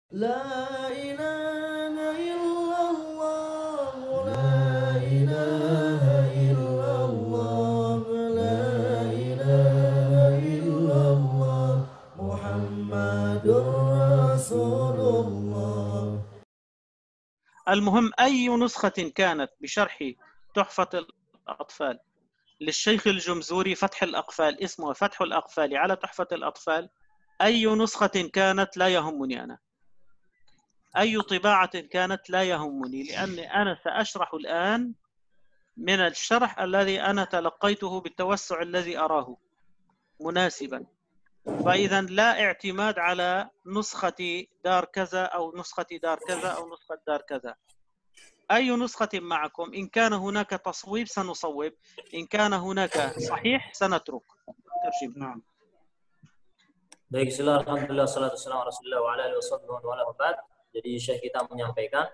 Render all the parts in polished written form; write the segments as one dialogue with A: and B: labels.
A: لا إله إلا الله لا إله إلا الله لا إله إلا الله محمد رسول الله.
B: المهم أي نسخة كانت بشرح تحفة الأطفال للشيخ الجمزوري فتح الأقفال، اسمه فتح الأقفال على تحفة الأطفال، أي نسخة كانت لا يهمني أنا، أي طباعة كانت لا يهمني، لأني أنا سأشرح الآن من الشرح الذي أنا تلقيته بالتوسع الذي أراه مناسبا. فإذا لا اعتماد على نسخة دار كذا أو نسخة دار كذا أو نسخة دار كذا. أي نسخة معكم، إن كان هناك تصويب سنصوب، إن كان هناك صحيح سنترك ترجمة.
C: Nah. Baik, bismillah, alhamdulillah, salatu wassalamu ala rasulillah wa ala alihi wasallam. Jadi Syekh kita menyampaikan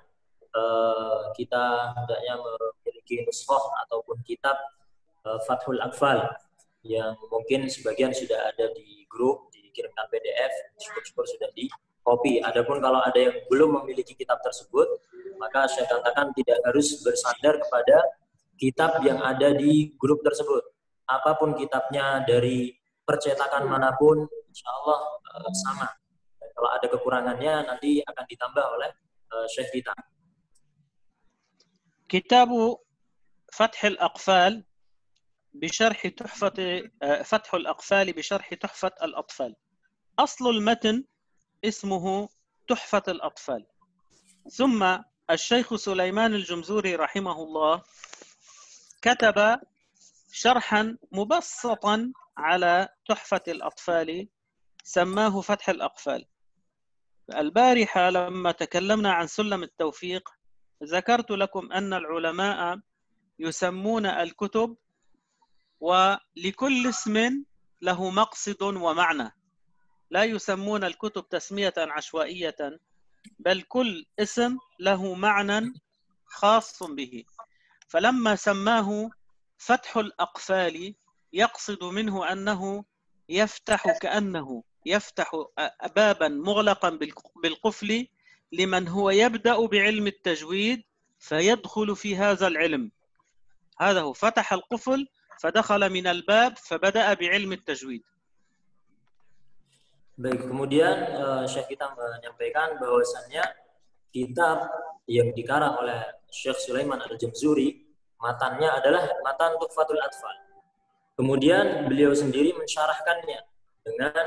C: kita hendaknya memiliki nuskhah ataupun kitab Fathul Aqfal yang mungkin sebagian sudah ada di grup, dikirimkan PDF, syukur-syukur sudah di copy. Adapun kalau ada yang belum memiliki kitab tersebut, maka saya katakan tidak harus bersandar kepada kitab yang ada di grup tersebut. Apapun kitabnya dari percetakan manapun, insya Allah sama. Dan kalau ada kekurangannya nanti akan ditambah oleh Syekh kita.
B: كتاب فتح الأقفال بشرح تحفة فتح الأقفال بشرح تحفة الأطفال. أصل المتن اسمه تحفة الأطفال، ثم الشيخ سليمان الجمزوري رحمه الله كتب شرحا مبسطا على تحفة الأطفال سماه فتح الأقفال. البارحة لما تكلمنا عن سلم التوفيق ذكرت لكم أن العلماء يسمون الكتب ولكل اسم له مقصد ومعنى، لا يسمون الكتب تسمية عشوائية، بل كل اسم له معنى خاص به. فلما سماه فتح الأقفال يقصد منه أنه يفتح، كأنه يفتح بابا مغلقا بالقفل لمن هو يبدأ بعلم التجويد فيدخل في هذا العلم. هذا هو، فتح القفل فدخل من الباب فبدأ بعلم التجويد.
C: Baik, kemudian Syekh kita menyampaikan bahwasannya kitab yang dikarang oleh Syekh Sulaiman Al-Jamzuri, matannya adalah matan Tuhfatul Atfal. Kemudian beliau sendiri mensyarahkannya dengan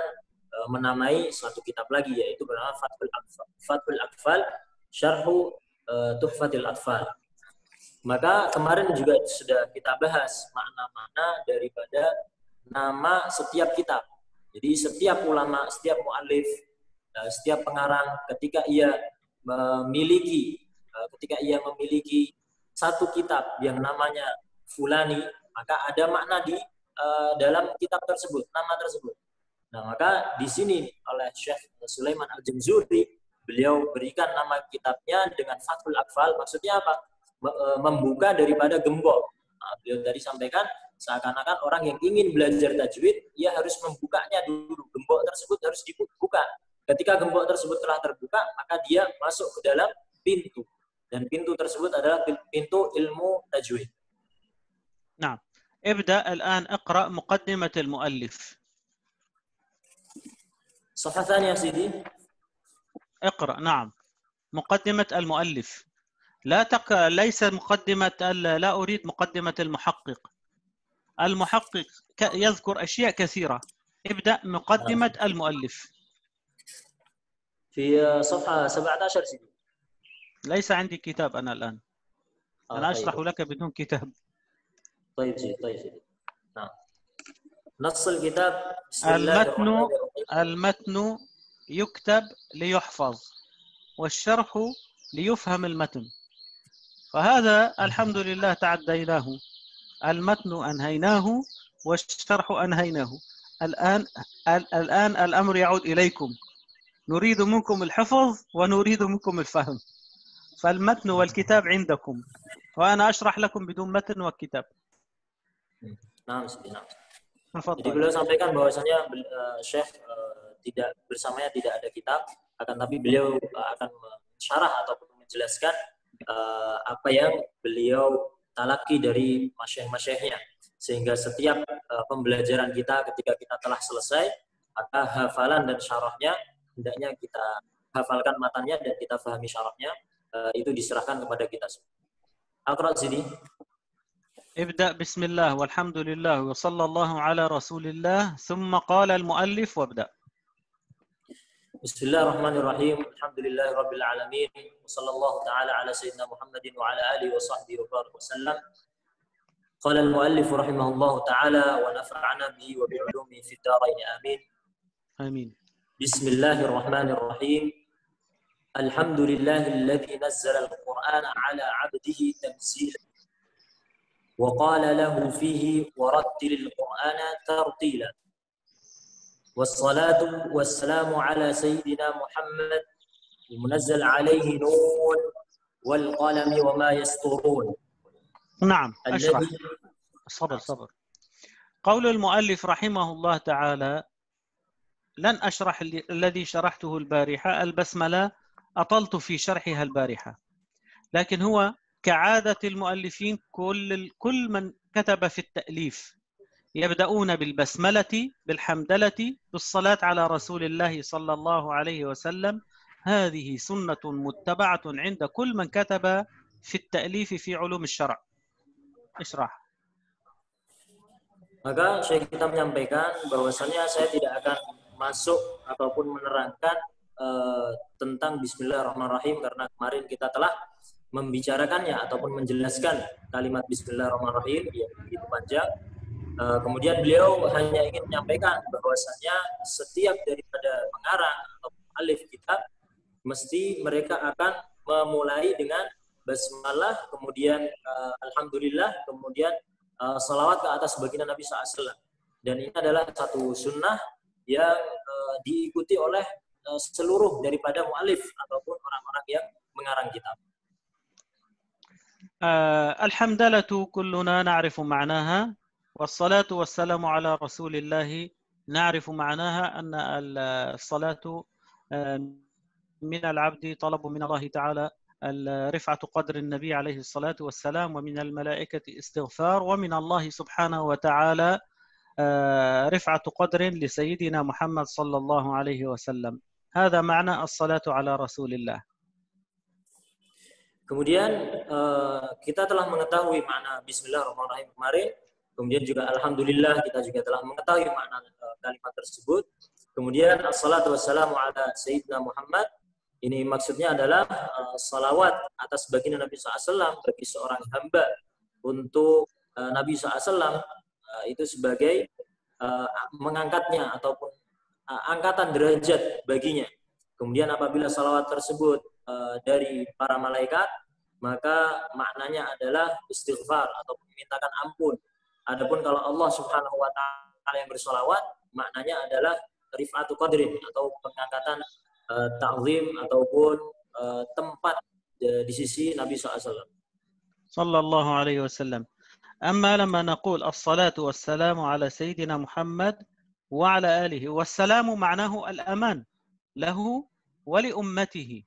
C: menamai suatu kitab lagi, yaitu bernama Fathul Atfal Syarhu Tuhfatil Atfal. Maka kemarin juga sudah kita bahas makna-makna daripada nama setiap kitab. Jadi setiap ulama, setiap mu'allif, setiap pengarang ketika ia memiliki satu kitab yang namanya fulani, maka ada makna di dalam kitab tersebut, nama tersebut. Nah, maka di sini oleh Syekh Sulaiman Al-Jamzuri, beliau berikan nama kitabnya dengan Fathul Aqfal. Maksudnya apa? Membuka daripada gembok. Nah, beliau tadi sampaikan seakan-akan orang yang ingin belajar tajwid, ia harus membukanya dulu. Gembok tersebut harus dibuka. Ketika gembok tersebut telah terbuka, maka dia masuk ke dalam pintu. Dan pintu tersebut adalah pintu ilmu tajwid.
B: نعم. ابدأ الآن اقرأ مقدمة المؤلف.
C: صفحة ثانية سيدي.
B: اقرأ. نعم. مقدمة المؤلف. ليس مقدمة، لا أريد مقدمة المحقق. المحقق يذكر أشياء كثيرة. ابدأ مقدمة المؤلف.
C: في صفحة 17 سيدي.
B: ليس عندي كتاب أنا الآن. أنا أشرح لك بدون كتاب.
C: طيب سيدي. نعم. نص الكتاب
B: المتن يكتب ليحفظ، والشرح ليفهم المتن. فهذا الحمد لله تعديناه. المتن أنهيناه والشرح أنهيناه. الآن الأمر يعود إليكم. نريد منكم الحفظ ونريد منكم الفهم. فالمتن والكتاب عندكم، وأنا أشرح لكم بدون متن وكتاب.
C: Nah, jadi beliau sampaikan bahwasanya Syekh tidak bersamanya tidak ada kitab, akan tapi beliau akan mensyarah ataupun menjelaskan apa yang beliau talaki dari masyayikh-masyayikhnya, sehingga setiap pembelajaran kita ketika kita telah selesai, maka hafalan dan syarahnya hendaknya kita hafalkan matanya dan kita pahami syarahnya, itu diserahkan kepada kita semua. Aqra sini.
B: ابدأ بسم الله والحمد لله وصلى الله على رسول الله ثم قال المؤلف وابدأ.
C: بسم الله الرحمن الرحيم. الحمد لله رب العالمين وصلى الله تعالى على سيدنا محمد وعلى آله وصحبه وبارك وسلم. قال المؤلف رحمه الله تعالى ونفعنا به وبعلومه في الدارين آمين.
B: آمين.
C: بسم الله الرحمن الرحيم. الحمد لله الذي نزل القرآن على عبده تنزيلا وقال له فيه ورتل القرآن ترتيلا والصلاة والسلام على سيدنا محمد المنزل عليه نون والقلم وما يسطرون.
B: نعم أشرح. صبر. قول المؤلف رحمه الله تعالى لن أشرح الذي شرحته البارحة، البسملة أطلت في شرحها البارحة، لكن هو كعادة المؤلفين كل من كتب في التأليف يبدأون بالبسملة بالحمدلة بالصلاة على رسول الله صلى الله عليه وسلم. هذه سنة متبعة عند كل من كتب في التأليف في علوم الشرع. اشرح.
C: Maka Syekh kita menyampaikan bahwasanya saya tidak akan masuk ataupun menerangkan tentang Bismillahirrahmanirrahim karena kemarin kita telah membicarakannya ataupun menjelaskan kalimat Bismillahirrahmanirrahim yang begitu panjang. Kemudian beliau hanya ingin menyampaikan bahwasanya setiap daripada pengarang atau alif kitab mesti mereka akan memulai dengan basmalah, kemudian alhamdulillah, kemudian salawat ke atas baginda Nabi SAW. Dan ini adalah satu sunnah yang diikuti oleh seluruh daripada mu'alif ataupun orang-orang yang mengarang kitab.
B: الحمدلة كلنا نعرف معناها، والصلاة والسلام على رسول الله نعرف معناها أن الصلاة من العبد طلب من الله تعالى رفعة قدر النبي عليه الصلاة والسلام، ومن الملائكة استغفار، ومن الله سبحانه وتعالى رفعة قدر لسيدنا محمد صلى الله عليه وسلم. هذا معنى الصلاة على رسول الله.
C: Kemudian kita telah mengetahui makna Bismillahirrahmanirrahim kemarin. Kemudian juga Alhamdulillah kita juga telah mengetahui makna kalimat tersebut. Kemudian assalatu wassalamu ala Sayyidina Muhammad. Ini maksudnya adalah salawat atas baginda Nabi SAW bagi seorang hamba untuk Nabi SAW itu sebagai mengangkatnya ataupun angkatan derajat baginya. Kemudian apabila salawat tersebut dari para malaikat, maka maknanya adalah istighfar atau memintakan ampun. Adapun kalau Allah Subhanahu wa taala yang bersolawat, maknanya adalah rif'atu qadrin atau pengangkatan ta'zim ataupun tempat di sisi Nabi SAW.
B: Sallallahu alaihi wasallam. Amma lamma naqul as-salatu was-salamu ala sayyidina Muhammad wa ala alihi, was-salamu ma'nahu al-aman lahu wa li ummatihi.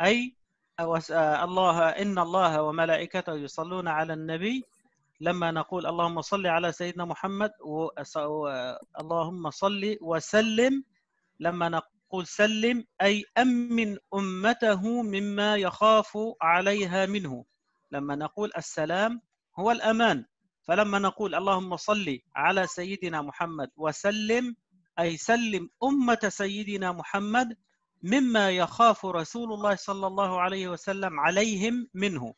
B: أي الله إن الله وملائكته يصلون على النبي. لما نقول اللهم صل على سيدنا محمد اللهم صل وسلم، لما نقول سلم أي أمن أمته مما يخاف عليها منه. لما نقول السلام هو الأمان، فلما نقول اللهم صل على سيدنا محمد وسلم أي سلم أمة سيدنا محمد مما يخاف رسول الله صلى الله عليه وسلم عليهم منه.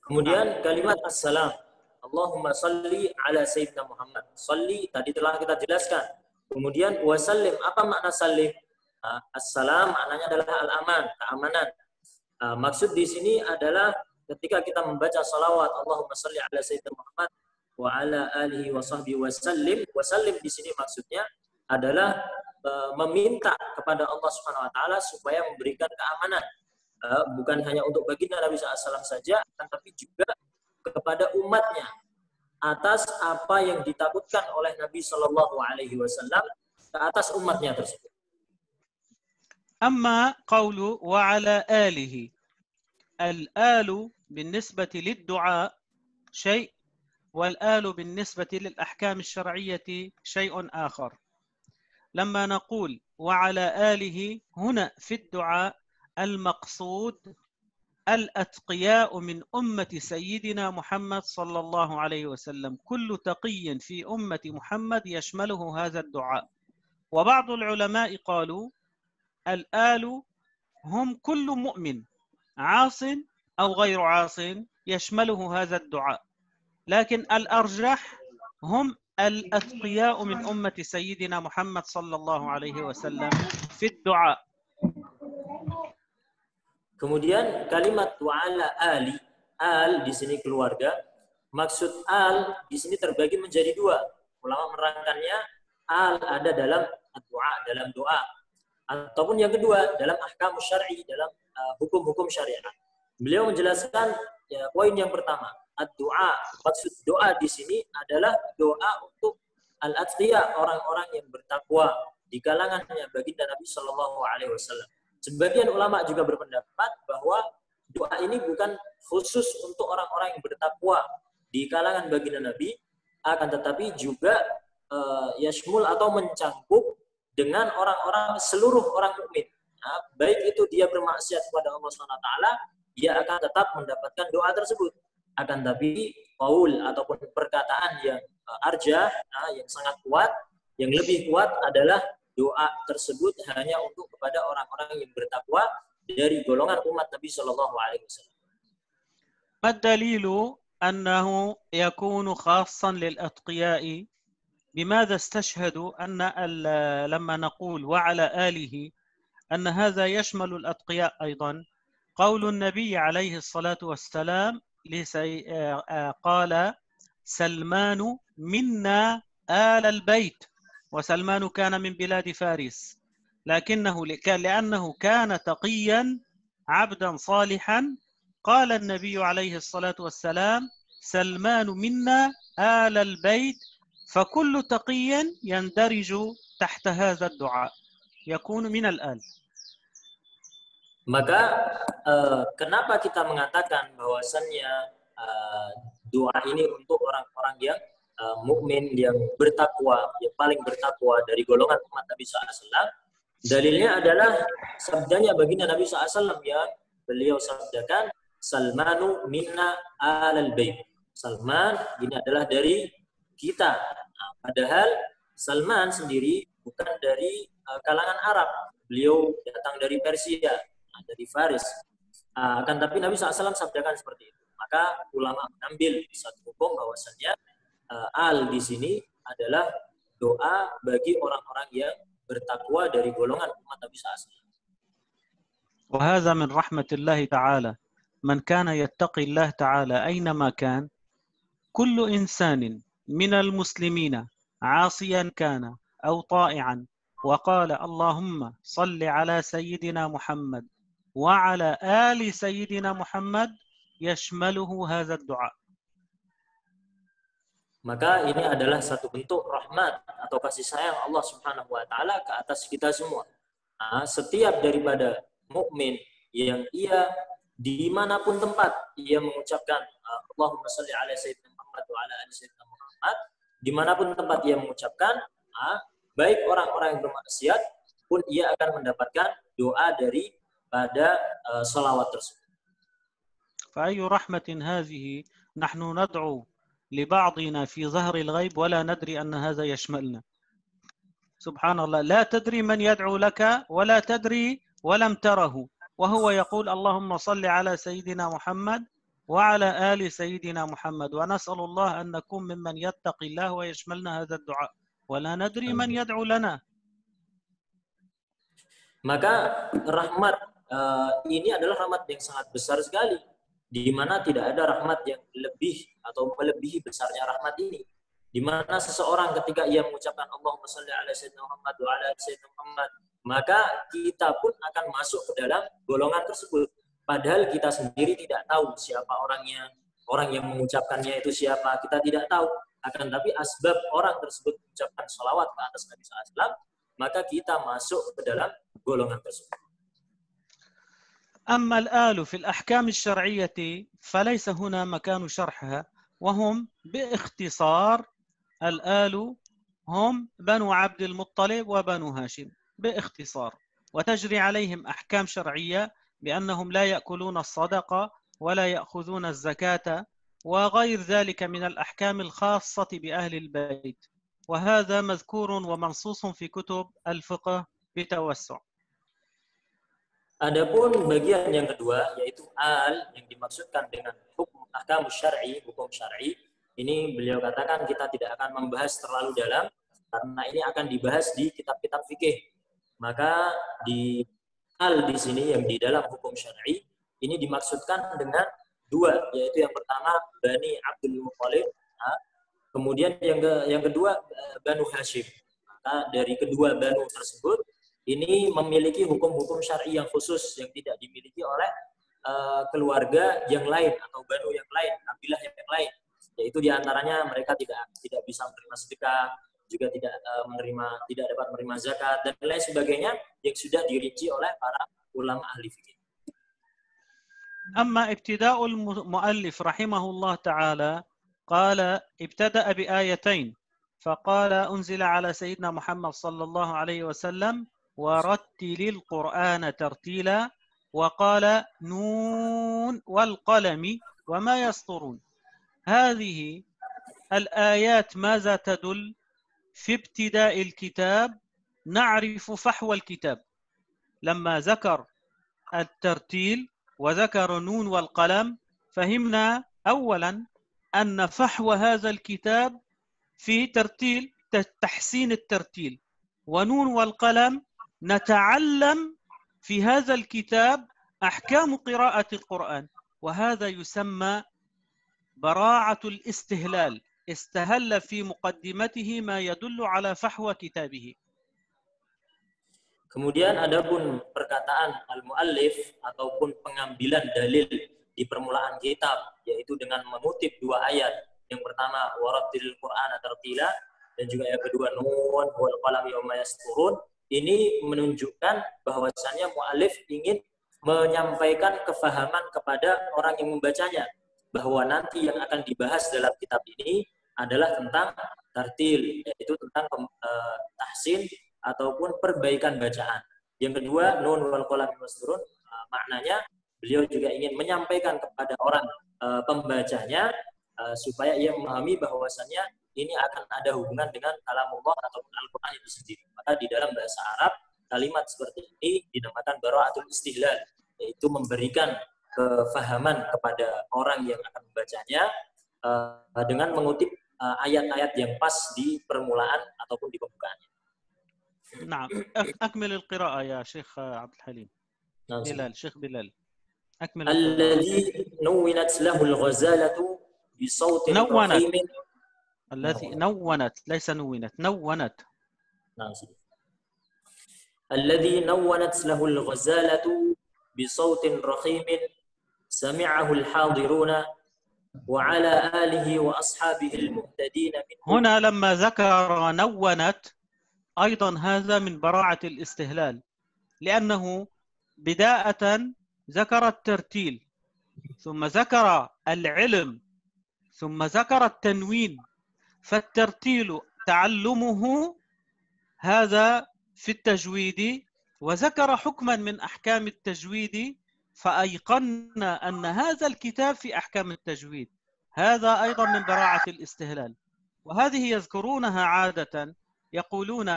C: Kemudian kalimat assalam, Allahumma salli ala Sayyidina Muhammad. Salli tadi telah kita jelaskan. Kemudian wasallim, apa makna sallim? Assalam maknanya adalah al-aman, keamanan. Maksud di sini adalah ketika kita membaca salawat Allahumma salli ala Sayyidina Muhammad wa ala alihi wa sahbihi wasallim. Wasallim di sini maksudnya adalah meminta kepada Allah Subhanahu wa taala supaya memberikan keamanan, bukan hanya untuk baginda Nabi SAW saja, tetapi juga kepada umatnya atas apa yang ditakutkan oleh Nabi Shallallahu Alaihi Wasallam ke atas umatnya tersebut.
B: أما قوله وعلى آله، الآل بالنسبة للدعاء شيء، والآل بالنسبة للأحكام الشرعية شيء آخر. لما نقول وعلى آله هنا في الدعاء المقصود الأتقياء من أمة سيدنا محمد صلى الله عليه وسلم، كل تقي في أمة محمد يشمله هذا الدعاء. وبعض العلماء قالوا الآل هم كل مؤمن عاص أو غير عاص يشمله هذا الدعاء، لكن الأرجح هم الأتقياء من أمة سيدنا محمد صلى الله عليه وسلم في الدعاء.
C: Kemudian kalimat wa'ala ali, al di sini keluarga. Maksud al di sini terbagi menjadi dua. Ulama menerangkannya al ada dalam doa, dalam doa. Ataupun yang kedua dalam ahkam syar'i, dalam hukum-hukum syariat. Beliau menjelaskan ya, poin yang pertama, ad-doa. Maksud doa di sini adalah doa untuk al-atqiya, orang-orang yang bertakwa di kalangannya baginda Nabi Shallallahu Alaihi Wasallam. Sebagian ulama juga berpendapat bahwa doa ini bukan khusus untuk orang-orang yang bertakwa di kalangan baginda Nabi, akan tetapi juga yashmul atau mencangkup dengan orang-orang, seluruh orang mukmin. Nah, baik itu dia bermaksiat kepada Allah SWT, dia akan tetap mendapatkan doa tersebut. Akan tapi qaul ataupun perkataan yang arjah, yang sangat kuat, yang lebih kuat adalah doa tersebut hanya untuk kepada orang-orang yang bertakwa dari golongan umat Nabi Shallallahu Alaihi Wasallam.
B: الدليل أنه يكون خاصا للأتقياء. بماذا استشهدوا أن لما نقول وعلى آله أن هذا يشمل الأتقياء أيضا؟ قول النبي عليه الصلاة والسلام قال سلمان منا آل البيت، وسلمان كان من بلاد فارس، لأنه كان تقيا عبدا صالحا قال النبي عليه الصلاة والسلام سلمان منا آل البيت، فكل تقي يندرج تحت هذا الدعاء يكون من الآل.
C: Maka kenapa kita mengatakan bahwasannya doa ini untuk orang-orang yang mukmin, yang bertakwa, yang paling bertakwa dari golongan umat Nabi SAW? Dalilnya adalah sabdanya baginda Nabi SAW yang beliau sabdakan, Salmanu minna alal bait. Salman ini adalah dari kita. Nah, padahal Salman sendiri bukan dari kalangan Arab. Beliau datang dari Persia, dari Faris. Akan tapi Nabi SAW sabdakan seperti itu. Maka ulama mengambil satu hukum bahwasannya al di sini adalah doa bagi orang-orang yang bertakwa dari golongan umat Nabi SAW.
B: وهذا من رحمة الله تعالى، من كان يتقي الله تعالى أينما كان، كل إنسان من المسلمين عاصيا كان أو طائعا وقال اللهم صل على سيدنا محمد وعلى آل سيدنا محمد يشمله هذا الدعاء.
C: Maka ini adalah satu bentuk rahmat atau kasih sayang Allah Subhanahu wa taala ke atas kita semua. Nah, setiap daripada mukmin yang ia dimanapun tempat ia mengucapkan Allahumma shalli ala sayyidina Muhammad wa ala ali sayyidina Muhammad, dimanapun tempat ia mengucapkan, baik orang-orang yang bermaksiat pun ia akan mendapatkan doa daripada salawat tersebut.
B: فأي رحمة هذه؟ نحن ندعو لبعضنا في ظهر الغيب ولا ندري أن هذا يشملنا. سبحان الله، لا تدري من يدعو لك ولا تدري ولم تره، وهو يقول اللهم صل على سيدنا محمد وعلى آل سيدنا محمد، ونسأل الله أن نكون ممن يتقي الله ويشملنا هذا الدعاء ولا ندري من يدعو لنا.
C: Maka rahmat ini adalah rahmat yang sangat besar sekali, di mana tidak ada rahmat yang lebih atau melebihi besarnya rahmat ini. Di mana seseorang ketika ia mengucapkan Allahumma shalli ala sayyidina Muhammad wa ala sayyidina Muhammad, maka kita pun akan masuk ke dalam golongan tersebut. Padahal kita sendiri tidak tahu siapa orangnya, orang yang mengucapkannya itu siapa, kita tidak tahu. Akan tapi asbab orang tersebut mengucapkan sholawat ke atas Nabi SAW, maka kita masuk ke dalam golongan tersebut.
B: أما الآل في الأحكام الشرعية فليس هنا مكان شرحها، وهم باختصار الآل هم بنو عبد المطلب وبنو هاشم باختصار، وتجري عليهم أحكام شرعية بأنهم لا يأكلون الصدقة ولا يأخذون الزكاة وغير ذلك من الأحكام الخاصة بأهل البيت، وهذا مذكور ومنصوص في كتب الفقه بتوسع.
C: Adapun bagian yang kedua yaitu al yang dimaksudkan dengan hukum ahkam syar'i, hukum syar'i, ini beliau katakan kita tidak akan membahas terlalu dalam karena ini akan dibahas di kitab-kitab fikih. Maka di al di sini yang di dalam hukum syar'i ini dimaksudkan dengan dua, yaitu yang pertama Bani Abdul Muthalib, kemudian yang kedua Banu Hashim. Maka dari kedua Banu tersebut ini memiliki hukum-hukum syar'i yang khusus yang tidak dimiliki oleh keluarga yang lain atau banu yang lain, kabilah yang lain. Yaitu diantaranya mereka tidak bisa menerima sedekah, juga tidak dapat menerima zakat dan lain sebagainya yang sudah dirinci oleh para ulama ahli fikih.
B: أما ابتداء المؤلف رحمه الله تعالى قال ابتدأ بآيتين فقال أنزل على سيدنا محمد صلى الله عليه وسلم ورتل القرآن ترتيلا، وقال نون والقلم وما يسطرون. هذه الآيات ماذا تدل؟ في ابتداء الكتاب نعرف فحوى الكتاب، لما ذكر الترتيل وذكر نون والقلم فهمنا أولا أن فحوى هذا الكتاب في ترتيل تحسين الترتيل، ونون والقلم نتعلم في هذا الكتاب أحكام قراءة القرآن، وهذا يسمى براعة الاستهلال، استهل في مقدمته ما يدل على فحوى كتابه.
C: Kemudian adapun perkataan al-muallif ataupun pengambilan dalil di permulaan kitab, yaitu dengan mengutip dua ayat. Yang pertama warattilil Qur'ana tartila dan juga yang kedua nun wal qalami wa ma yasturun. Ini menunjukkan bahwasannya muallif ingin menyampaikan kefahaman kepada orang yang membacanya bahwa nanti yang akan dibahas dalam kitab ini adalah tentang tartil, yaitu tentang tahsin ataupun perbaikan bacaan. Yang kedua nun wal qalami masturun, maknanya beliau juga ingin menyampaikan kepada orang pembacanya supaya ia memahami bahwasannya ini akan ada hubungan dengan kalamullah ataupun Al-Quran itu sendiri. Maka di dalam bahasa Arab kalimat seperti ini dinamakan bara'atul istihlal, yaitu memberikan kefahaman kepada orang yang akan membacanya dengan mengutip ayat-ayat yang pas di permulaan ataupun di pembukaannya.
B: نعم أكمل القراءة يا شيخ عبد الحليم. بلال شيخ بلال أكمل
C: الذي نونت له الغزالة بصوت رخيم.
B: التي نونت ليس نونت، نونت.
C: الذي نونت له الغزالة بصوت رخيم سمعه الحاضرون وعلى آله وأصحابه المهتدين منه.
B: هنا لما ذكر نونت أيضا هذا من براعة الاستهلال، لأنه بداية ذكر الترتيل ثم ذكر العلم ثم ذكر التنوين، فالترتيل تعلمه هذا في التجويد، وذكر حكما من أحكام التجويد، فأيقنا أن هذا الكتاب في أحكام التجويد. هذا أيضا من براعة الاستهلال، وهذه يذكرونها عادة، يقولون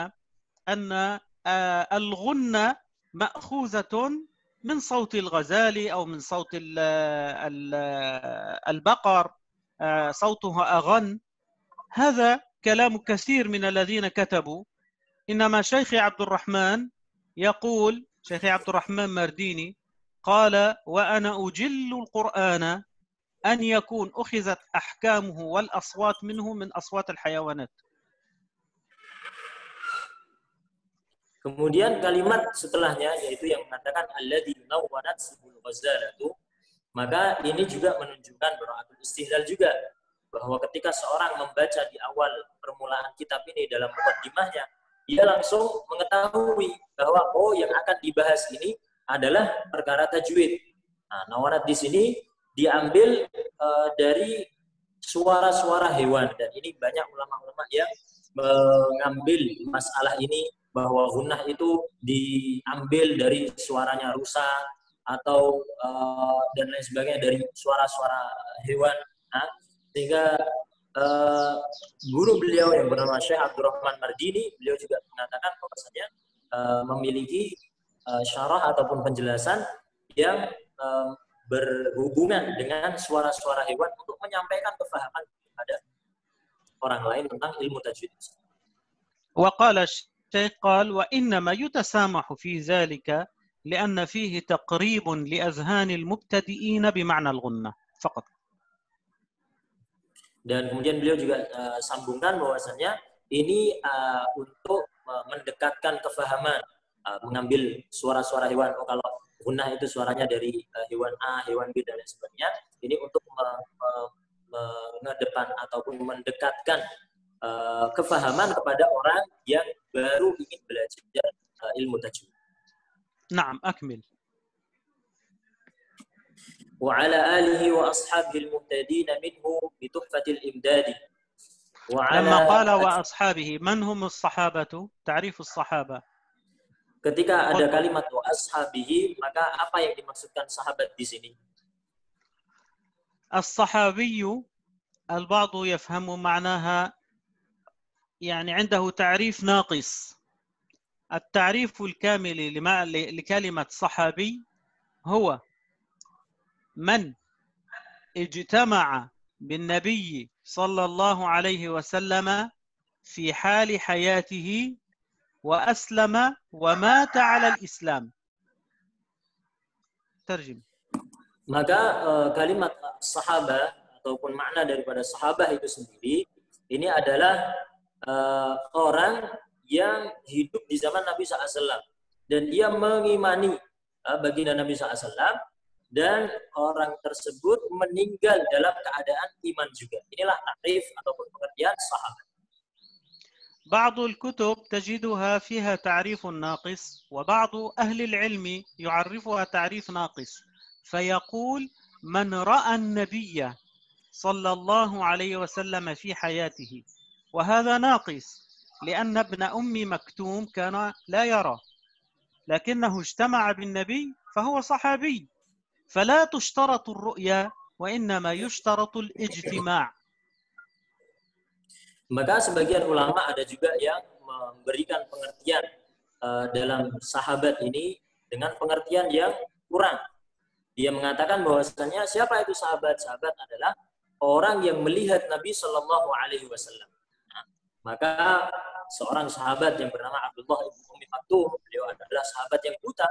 B: أن الغنة مأخوذة من صوت الغزال أو من صوت البقر، صوتها أغن. هذا كلام كثير من الذين كتبوا، إنما شيخي عبد الرحمن يقول، شيخي عبد الرحمن مرديني قال وأنا أجل القرآن أن يكون أخذت أحكامه والأصوات منه من أصوات الحيوانات.
C: Kemudian kalimat setelahnya yaitu yang mengatakan alladzi nawwanat subul ghazalatu, maka ini juga menunjukkan bara'atul istihlal juga, bahwa ketika seorang membaca di awal permulaan kitab ini dalam mukaddimahnya, dia langsung mengetahui bahwa yang akan dibahas ini adalah perkara tajwid. Nah, nawarat di sini diambil dari suara-suara hewan, dan ini banyak ulama-ulama yang mengambil masalah ini bahwa gunnah itu diambil dari suaranya rusa atau dan lain sebagainya, dari suara-suara hewan. Nah, sehingga guru beliau yang bernama Syekh Abdurrahman Mardini, beliau juga mengatakan bahwasanya memiliki syarah ataupun penjelasan yang berhubungan dengan suara-suara hewan untuk menyampaikan kefahaman kepada orang lain tentang ilmu tajwid.
B: وقال الشيخ قال وإنما يتسامح في ذلك لأن فيه تقريب لأذهان المبتدئين بمعنى الغنة فقط.
C: Dan kemudian beliau juga sambungkan bahwasannya ini untuk mendekatkan kefahaman, mengambil suara-suara hewan. Oh, kalau gunnah itu suaranya dari hewan A, hewan B, dan lain sebagainya. Ini untuk mengedepan ataupun mendekatkan kefahaman kepada orang yang baru ingin belajar ilmu tajwid.
B: نعم أكمل.
C: وعلى آله وأصحابه المهتدين منه بتحفة الإمداد.
B: لما قال وأصحابه من هم الصحابة؟ تعريف الصحابة.
C: Ketika ada kalimat wa ashabihi, maka apa yang dimaksudkan sahabat di sini?
B: الصحابي البعض يفهم معناها يعني عنده تعريف ناقص. التعريف الكامل لكلمة صحابي هو من اجتمع بالنبي صلى الله عليه وسلم في حال حياته وأسلم ومات على الإسلام. ترجم.
C: Maka kalimat sahabat ataupun makna daripada sahabat itu sendiri ini adalah orang yang hidup di zaman Nabi SAW dan dia mengimani baginda Nabi SAW, dan orang tersebut meninggal dalam keadaan iman juga. Inilah takrif ataupun pengertian sahabat.
B: بعض الكتب تجدها فيها تعريف ناقص، وبعض أهل العلم يعرفها تعريف ناقص، فيقول من رأى النبي صلى الله عليه وسلم في حياته، وهذا ناقص لأن ابن أم مكتوم كان لا يرى لكنه اجتمع بالنبي فهو صحابي، فلا تشترط الرؤيا وإنما يشترط الاجتماع.
C: Maka sebagian ulama ada juga yang memberikan pengertian dalam sahabat ini dengan pengertian yang kurang. Dia mengatakan bahwasanya siapa itu sahabat? Sahabat adalah orang yang melihat Nabi Shallallahu Alaihi Wasallam. Maka seorang sahabat yang bernama Abdullah ibn Ummi Maktum, beliau adalah sahabat yang buta.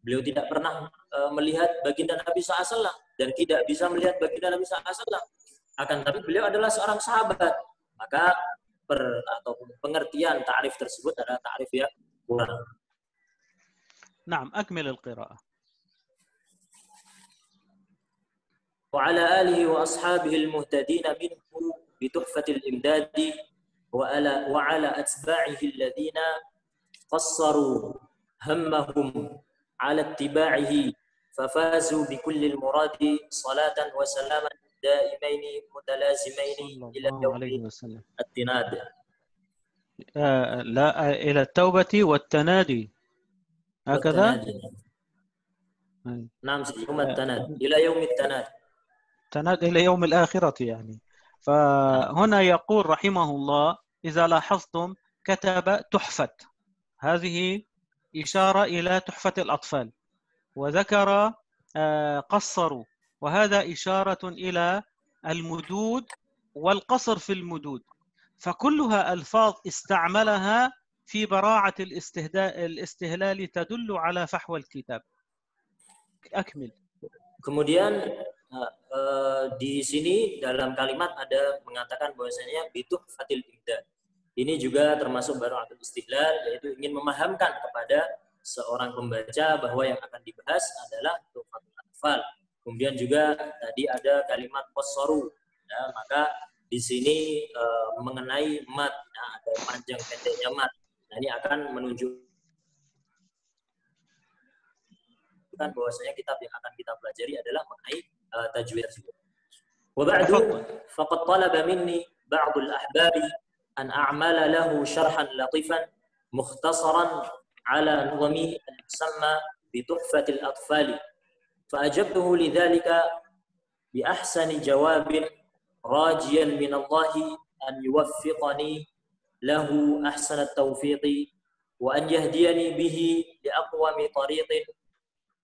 C: Beliau tidak pernah melihat baginda Nabi SAW dan tidak bisa melihat baginda Nabi SAW. Akan tapi beliau adalah seorang sahabat. Maka pengertian ta'rif tersebut adalah ta'rif yang kurang.
B: نعم أكمل القراءة.
C: وعلى آله وأصحابه المهتدين منه بتحفة الإمداد وعلى أتباعه الذين قصروا همهم على اتباعه ففازوا بكل المراد صلاة وسلاما دائمين متلازمين إلى يوم التناد.
B: لا إلى التوبة والتنادي هكذا.
C: نعم يوم التناد إلى يوم التناد.
B: تناد إلى يوم الآخرة يعني. فهنا يقول رحمه الله إذا لاحظتم كتب تحفة، هذه إشارة إلى تحفة الأطفال، وذكر قصروا، وهذا إشارة إلى المدود والقصر في المدود، فكلها ألفاظ استعملها في براعة الاستهلال تدل على فحوى الكتاب. أكمل.
C: Kemudian di sini dalam kalimat ada mengatakan bahwasanya bituhfatil imdad. Ini juga termasuk bara'atul istihlal, yaitu ingin memahamkan kepada seorang pembaca bahwa yang akan dibahas adalah tuhfatul atfal. Kemudian juga tadi ada kalimat qassaru, ya, maka di sini mengenai mat, ya, ada panjang pendeknya mat. Nah, ini akan menunjukkan menunjukkan bahwasanya kitab yang akan kita pelajari adalah mengenai tajwid tersebut. Wa ba'du faqad talaba minni ba'd al-ahbab an a'mala lahu syarhan latifan mukhtasaran ala nuzami al-musamma bi tuhfat al-atfal. فأجبته لذلك بأحسن جواب راجيا من الله أن يوفقني له أحسن التوفيق وأن يهديني به لأقوم طريق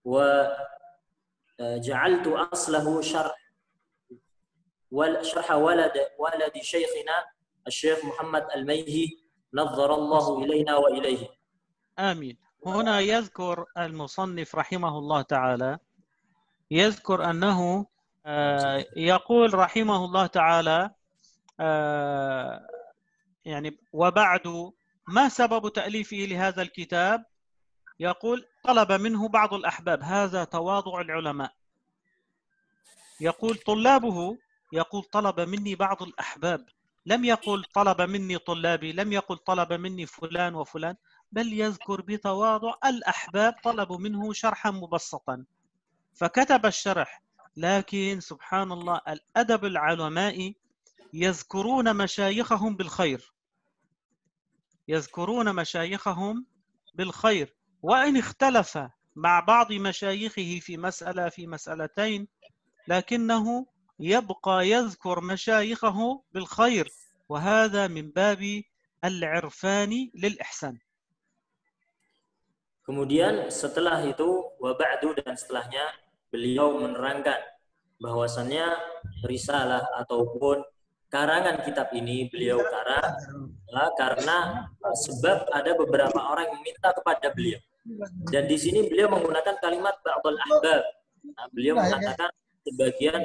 C: وجعلت أصله شرح ولد شيخنا الشيخ محمد الميهي نظر الله إلينا وإليه.
B: آمين. هنا يذكر المصنف رحمه الله تعالى يذكر أنه يقول رحمه الله تعالى يعني وبعد ما سبب تأليفه لهذا الكتاب؟ يقول طلب منه بعض الأحباب، هذا تواضع العلماء. يقول طلابه، يقول طلب مني بعض الأحباب، لم يقل طلب مني طلابي، لم يقل طلب مني فلان وفلان، بل يذكر بتواضع الأحباب طلبوا منه شرحا مبسطا فكتب الشرح. لكن سبحان الله الأدب العلماء يذكرون مشايخهم بالخير، يذكرون مشايخهم بالخير، وإن اختلف مع بعض مشايخه في مسألة في مسألتين لكنه يبقى يذكر مشايخه بالخير، وهذا من باب العرفان للإحسان.
C: Kemudian setelah itu wa ba'du dan setelahnya beliau menerangkan bahwasannya risalah ataupun karangan kitab ini beliau karang karena sebab ada beberapa orang yang meminta kepada beliau. Dan di sini beliau menggunakan kalimat ba'dul ahbab. Nah, beliau mengatakan sebagian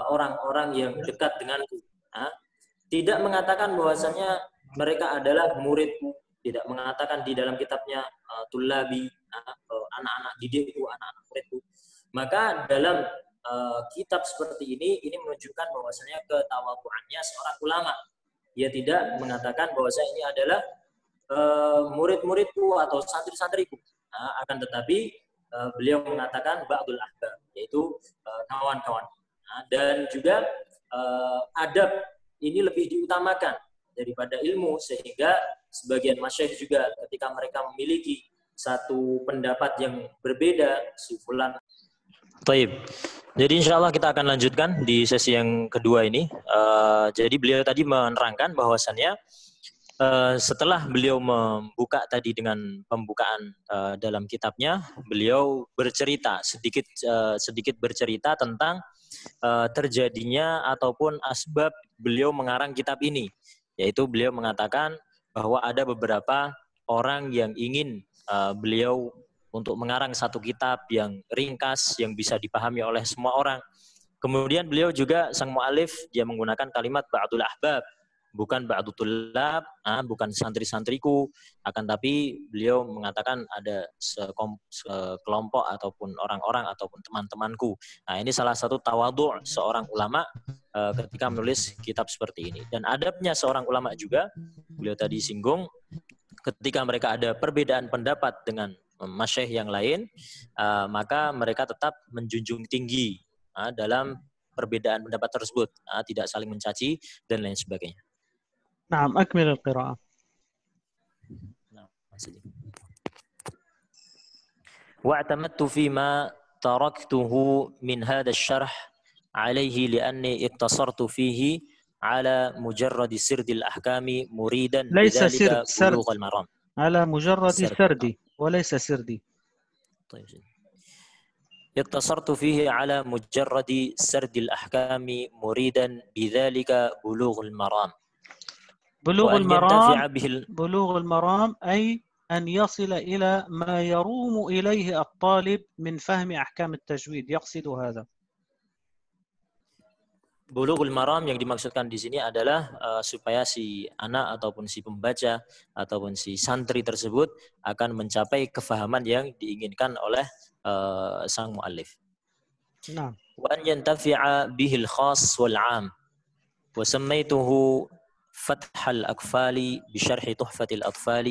C: orang-orang yang dekat denganku. Nah, tidak mengatakan bahwasannya mereka adalah muridku, tidak mengatakan di dalam kitabnya tulabi, anak-anak didikku, anak-anak muridku. Maka dalam kitab seperti ini menunjukkan bahwasanya ketawaduannya seorang ulama. Dia tidak mengatakan bahwasanya ini adalah murid-muridku atau santri-santriku. Nah, akan tetapi beliau mengatakan ba'dul ahbab, yaitu kawan-kawan. Nah, dan juga adab ini lebih diutamakan daripada ilmu, sehingga sebagian masyayikh juga ketika mereka memiliki satu pendapat yang berbeda, si fulan. Taib. Jadi insya Allah kita akan lanjutkan di sesi yang kedua ini. Jadi beliau tadi menerangkan bahwasannya setelah beliau membuka tadi dengan pembukaan dalam kitabnya, beliau bercerita sedikit bercerita tentang terjadinya ataupun asbab beliau mengarang kitab ini, yaitu beliau mengatakan bahwa ada beberapa orang yang ingin beliau untuk mengarang satu kitab yang ringkas yang bisa dipahami oleh semua orang. Kemudian beliau juga sang mu'alif dia menggunakan kalimat ba'dul ahbab, bukan ba'dul tulab, bukan santri-santriku, akan tapi beliau mengatakan ada sekelompok ataupun orang-orang ataupun teman-temanku. Nah, ini salah satu tawadhu' seorang ulama ketika menulis kitab seperti ini. Dan adabnya seorang ulama juga, beliau tadi singgung, ketika mereka ada perbedaan pendapat dengan masyayikh yang lain, maka mereka tetap menjunjung tinggi dalam perbedaan pendapat tersebut, tidak saling mencaci dan lain sebagainya.
B: نعم أكمل القراءة.
C: واعتمدت فيما تركته من هذا الشرح عليه لأني اقتصرت فيه على مجرد سرد الأحكام مريدا
B: ليس
C: بذلك
B: سرد
C: بلوغ المرام.
B: على مجرد سردي وليس سردي.
C: طيب. اقتصرت فيه على مجرد سرد الأحكام مريدا بذلك بلوغ المرام.
B: بلوغ المرام أي أن يصل إلى ما يروم إليه الطالب من فهم أحكام التجويد، يقصد هذا.
C: Bulughul maram yang dimaksudkan di sini adalah supaya si anak ataupun si pembaca ataupun si santri tersebut akan mencapai kefahaman yang diinginkan oleh sang muallif.
B: Nah.
C: Wa an yantafi'a bihi al-khass wal 'am. Wa sammaytuhu فتح الأكفال بشرح تحفة الأطفال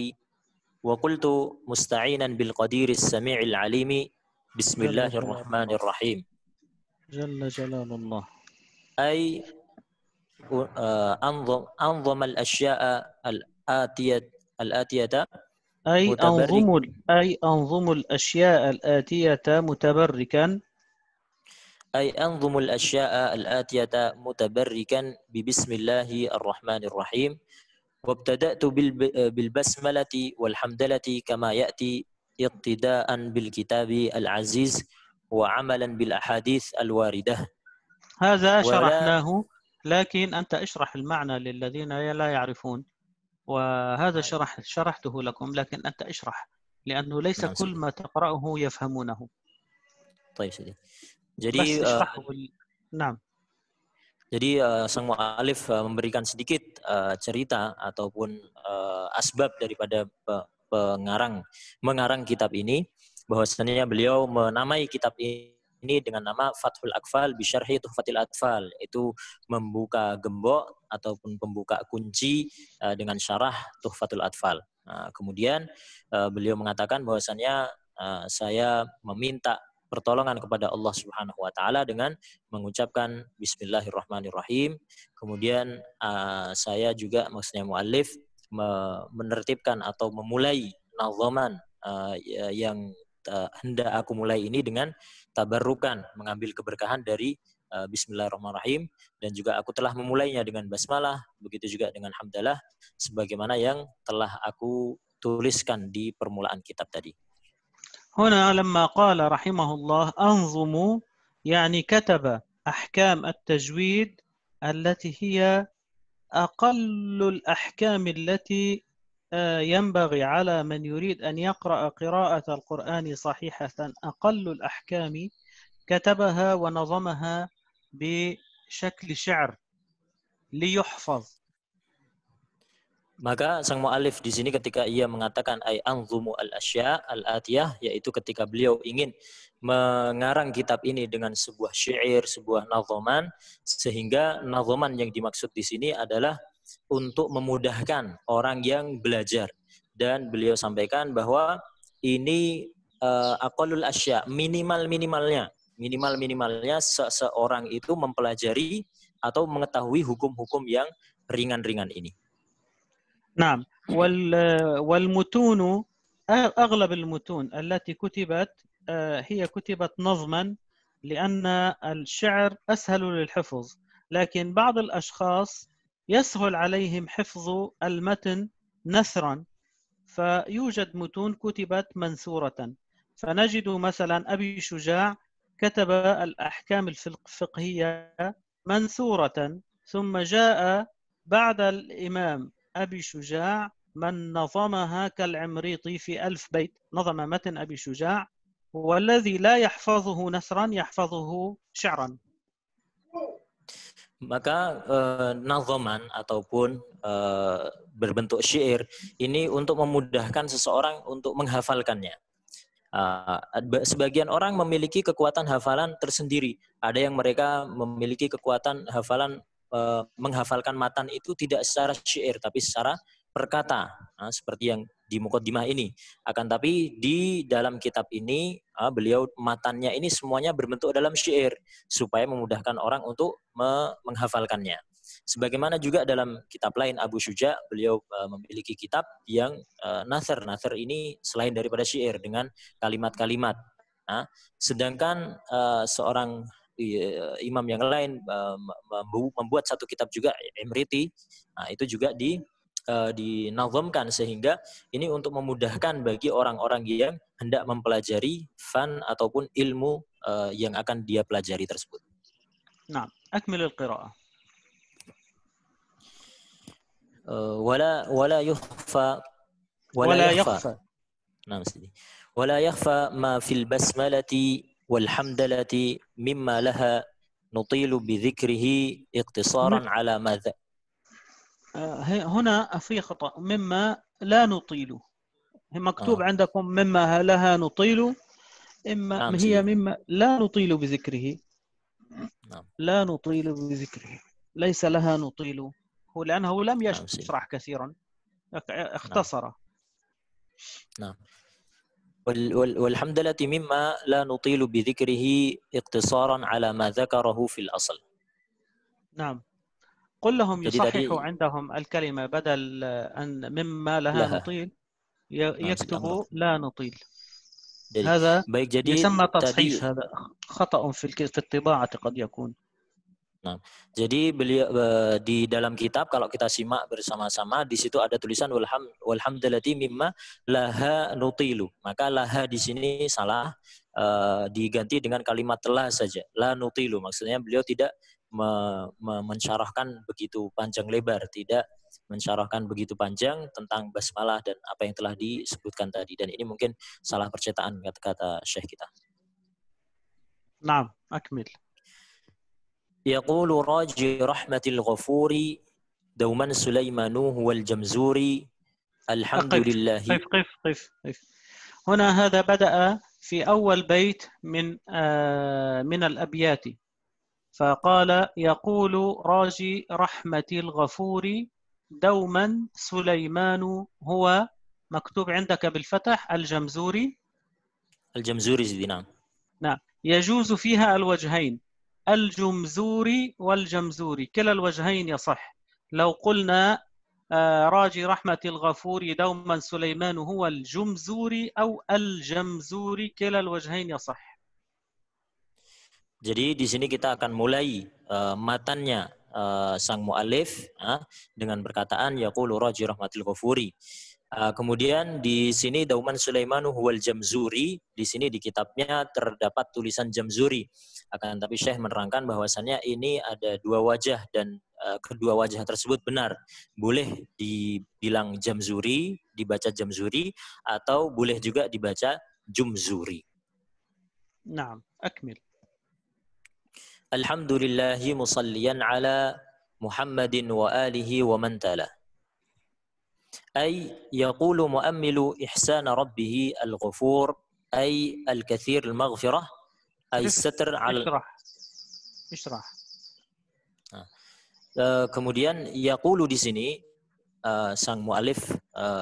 C: وقلت مستعينا بالقدير السميع العليم Bismillahirrahmanirrahim.
B: جل جلال الله.
C: أي أنظم الأشياء الآتية متبرك
B: أي أنظم الأشياء الآتية متبركا.
C: أي أنظم الأشياء الآتية متبركا ببسم الله الرحمن الرحيم وابتدأت بالبسملة والحمدلة كما يأتي اقتداء بالكتاب العزيز وعملا بالأحاديث الواردة.
B: هذا شرحناه، لكن أنت اشرح المعنى للذين لا يعرفون، وهذا شرحته لكم، لكن أنت اشرح، لأنه ليس كل ما تقرأه يفهمونه.
C: طيب سيدي. Jadi
B: بس اشرحه نعم.
C: Jadi sang mu'alif memberikan sedikit cerita ataupun asbab daripada mengarang kitab ini, bahwasanya beliau menamai kitab ini dengan nama Fathul Aqfal bi Syarhi Tuhfatil Atfal, itu membuka gembok ataupun pembuka kunci dengan syarah Tuhfatul Atfal. Kemudian beliau mengatakan bahwasanya saya meminta pertolongan kepada Allah Subhanahu wa taala dengan mengucapkan bismillahirrahmanirrahim. Kemudian saya juga, maksudnya muallif, menertibkan atau memulai nazaman yang hendak aku mulai ini dengan tabarrukan, mengambil keberkahan dari bismillahirrahmanirrahim, dan juga aku telah memulainya dengan basmalah, begitu juga dengan hamdalah sebagaimana yang telah aku tuliskan di permulaan kitab tadi.
B: هنا لما قال رحمه الله أنظم، يعني كتب أحكام التجويد التي هي أقل الأحكام التي ينبغي على من يريد أن يقرأ قراءة القرآن صحيحة، أقل الأحكام كتبها ونظمها بشكل شعر ليحفظ.
C: Maka sang mu'alif di sini ketika ia mengatakan ay anzumu al-asya' al-atiyah, yaitu ketika beliau ingin mengarang kitab ini dengan sebuah syair, sebuah nazaman, sehingga nazaman yang dimaksud di sini adalah untuk memudahkan orang yang belajar. Dan beliau sampaikan bahwa ini aqallul asya', minimalnya seseorang itu mempelajari atau mengetahui hukum-hukum yang ringan-ringan ini.
B: نعم. والمتون أغلب المتون التي كتبت هي كتبت نظما لأن الشعر أسهل للحفظ، لكن بعض الأشخاص يسهل عليهم حفظ المتن نثرا، فيوجد متون كتبت منثورة، فنجد مثلا أبي شجاع كتب الأحكام الفقهية منثورة، ثم جاء بعد الإمام أبي شجاع من نظمها كالعمريطي في 1000 بيت، نظم متن أبي شجاع، والذي لا يحفظه نثرا يحفظه شعرا.
C: Maka nazaman ataupun berbentuk syair ini untuk memudahkan seseorang untuk menghafalkannya. Sebagian orang memiliki kekuatan hafalan tersendiri. Ada yang mereka memiliki kekuatan hafalan menghafalkan matan itu tidak secara syair tapi secara perkata, seperti yang di muqaddimah ini. Akan tapi di dalam kitab ini beliau matannya ini semuanya berbentuk dalam syair supaya memudahkan orang untuk menghafalkannya. Sebagaimana juga dalam kitab lain Abu Syuja, beliau memiliki kitab yang nathar. Nathar ini selain daripada syair dengan kalimat-kalimat. Sedangkan seorang imam yang lain membuat satu kitab juga, Imriti, itu juga dinazamkan, sehingga ini untuk memudahkan bagi orang-orang yang hendak mempelajari fan ataupun ilmu yang akan dia pelajari tersebut.
B: Nah, akmil al-qira'ah.
C: ولا يخفى نعم سيدي ولا يخفى ما في البسملة والحمدلة مما لها نطيل بذكره اقتصارا على ماذا.
B: هنا في خطأ، مما لا نطيل، مكتوب عندكم مما لها نطيل، إما نعم هي مما لا نطيل بذكره.
C: نعم.
B: لا نطيل بذكره، ليس لها نطيل، هو لأنه لم يشرح كثيرا، اختصر.
C: نعم. والحمدلله مما لا نطيل بذكره اقتصارا على ما ذكره في الأصل.
B: نعم. قل لهم
C: Jadi tadi
B: يصححوا عندهم الكلمة بدل أن مما لها
C: laha.
B: نطيل
C: Nah, zid amrah.
B: يكتبوا لا نطيل.
C: Jadi
B: هذا
C: baik, jadi
B: يسمى
C: tadi
B: تصحيح، هذا خطأ في الطباعة قد يكون.
C: Nah, jadi beliau di dalam kitab kalau kita simak bersama-sama di situ ada tulisan walhamdulillati mimma laha nutilu. Maka laha di sini salah, diganti dengan kalimat telah saja. La nutilu, maksudnya beliau tidak mensyarahkan begitu panjang lebar, tidak mensyarahkan begitu panjang tentang basmalah dan apa yang telah disebutkan tadi. Dan ini mungkin salah percetaan kata Syekh kita.
B: نعم أكمل.
C: يقول راجي رحمة الغفور دوما سليمان هو الجمزوري الحمد لله.
B: قف. هنا هذا بدأ في أول بيت من الأبيات، فقال يقول راجي رحمة الغفور دوما سليمان هو مكتوب عندك بالفتح الجمزوري.
C: الجمزوري
B: نعم. يجوز فيها الوجهين، الجمزوري والجمزوري، كلا الوجهين يصح. لو قلنا راجي رحمة الغفور دوما سليمان هو الجمزوري أو الجمزوري، كلا الوجهين يصح.
C: Jadi di sini kita akan mulai matannya sang mu'alif dengan perkataan yaqulu raji rahmatil ghafuri. Kemudian di sini dauman Sulaimanu huwal jamzuri, di sini di kitabnya terdapat tulisan jamzuri. Akan tapi Syekh menerangkan bahwasannya ini ada dua wajah dan kedua wajah tersebut benar. Boleh dibilang jamzuri, dibaca jamzuri, atau boleh juga dibaca jumzuri.
B: Naam, akmil.
C: Alhamdulillahi musalliyan ala Muhammadin wa alihi wa man tala. أي يقول مؤمل إحسان ربه الغفور أي الكثير المغفرة أي الستر على
B: اشرح.
C: Kemudian yaqulu di sini sang mu'alif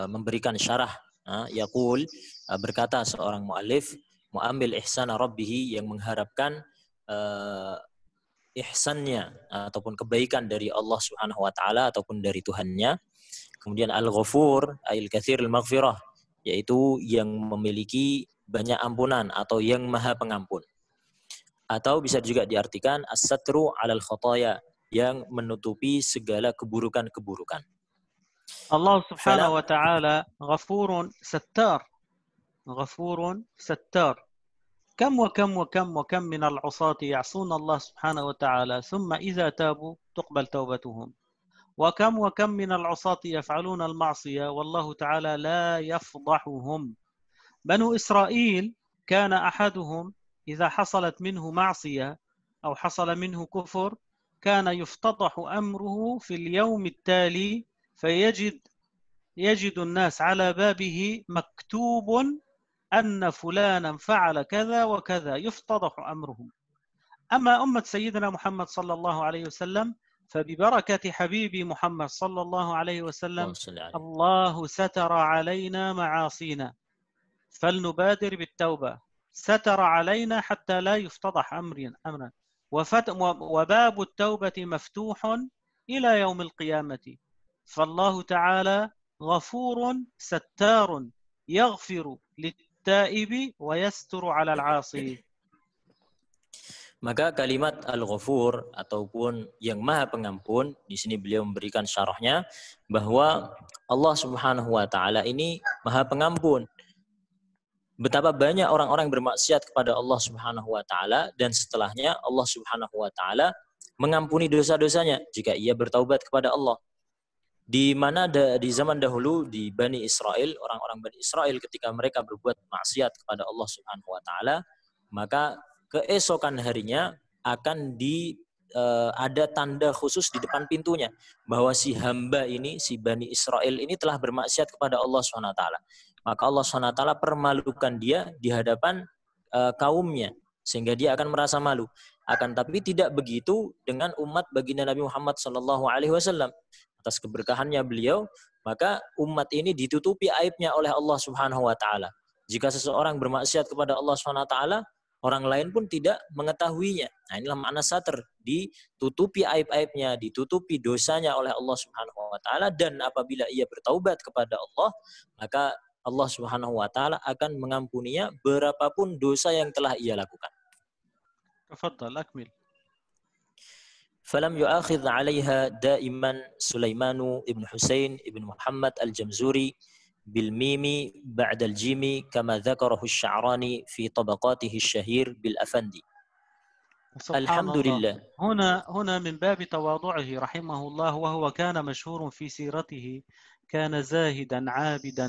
C: memberikan syarah. Yaqul berkata seorang mu'alif mu'amil ihsana rabbihi yang mengharapkan ihsannya ataupun kebaikan dari Allah Subhanahu wa taala ataupun dari Tuhannya. Kemudian al-ghafur al-katsir al-maghfirah, yaitu yang memiliki banyak ampunan atau yang maha pengampun. Atau bisa juga diartikan as-satru 'alal khataya, yang menutupi segala keburukan-keburukan.
B: Allah Subhanahu wa ta'ala ghafurun sattar. Ghafurun sattar. كم من العصاة يعصون الله سبحانه وتعالى ثم إذا تابوا تقبل توبتهم. وكم من العصاة يفعلون المعصية والله تعالى لا يفضحهم. بنو إسرائيل كان أحدهم إذا حصلت منه معصية أو حصل منه كفر كان يفتضح أمره في اليوم التالي فيجد الناس على بابه مكتوب أن فلانا فعل كذا وكذا، يفتضح أمرهم. أما أمة سيدنا محمد صلى الله عليه وسلم فببركة حبيبي محمد صلى الله عليه وسلم الله ستر علينا معاصينا فلنبادر بالتوبة. ستر علينا حتى لا يفتضح أمرا وباب التوبة مفتوح إلى يوم القيامة. فالله تعالى غفور ستار يغفر للتائب ويستر على العاصي.
C: Maka kalimat al-ghafur ataupun yang maha pengampun, di sini beliau memberikan syarahnya bahwa Allah Subhanahu wa taala ini maha pengampun. Betapa banyak orang-orang bermaksiat kepada Allah Subhanahu wa taala dan setelahnya Allah Subhanahu wa taala mengampuni dosa-dosanya jika ia bertaubat kepada Allah. Di mana di zaman dahulu di Bani Israel, orang-orang Bani Israel ketika mereka berbuat maksiat kepada Allah Subhanahu wa taala, maka keesokan harinya akan ada tanda khusus di depan pintunya bahwa si hamba ini, si Bani Israel ini telah bermaksiat kepada Allah SWT. Maka Allah SWT permalukan dia di hadapan kaumnya sehingga dia akan merasa malu. Akan tapi tidak begitu dengan umat baginda Nabi Muhammad SAW. Atas keberkahannya beliau, maka umat ini ditutupi aibnya oleh Allah Subhanahu wa taala. Jika seseorang bermaksiat kepada Allah SWT, orang lain pun tidak mengetahuinya. Nah, inilah makna satr, ditutupi aib-aibnya, ditutupi dosanya oleh Allah Subhanahu wa taala, dan apabila ia bertaubat kepada Allah, maka Allah Subhanahu wa taala akan mengampuninya berapapun dosa yang telah ia lakukan.
B: تفضل أكمل.
C: فلم يؤاخذ عليها دائما سليمان ابن حسين ابن محمد الجمزوري بالميم بعد الجيم كما ذكره الشعراني في طبقاته الشهير بالأفندي. الحمد لله.
B: هنا من باب تواضعه رحمه الله، وهو كان مشهور في سيرته، كان زاهدا عابدا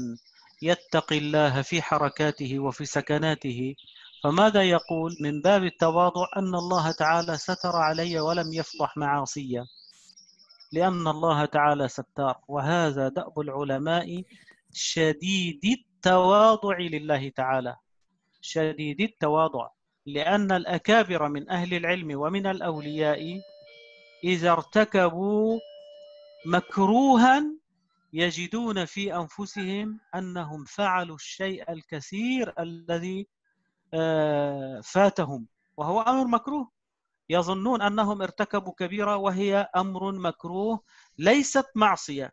B: يتقي الله في حركاته وفي سكناته. فماذا يقول من باب التواضع؟ أن الله تعالى ستر علي ولم يفضح معاصي، لأن الله تعالى ستار. وهذا دأب العلماء شديد التواضع لله تعالى، شديد التواضع، لأن الأكابر من أهل العلم ومن الأولياء إذا ارتكبوا مكروها يجدون في أنفسهم أنهم فعلوا الشيء الكثير الذي فاتهم، وهو أمر مكروه. يظنون أنهم ارتكبوا كبيرة وهي أمر مكروه، ليست معصية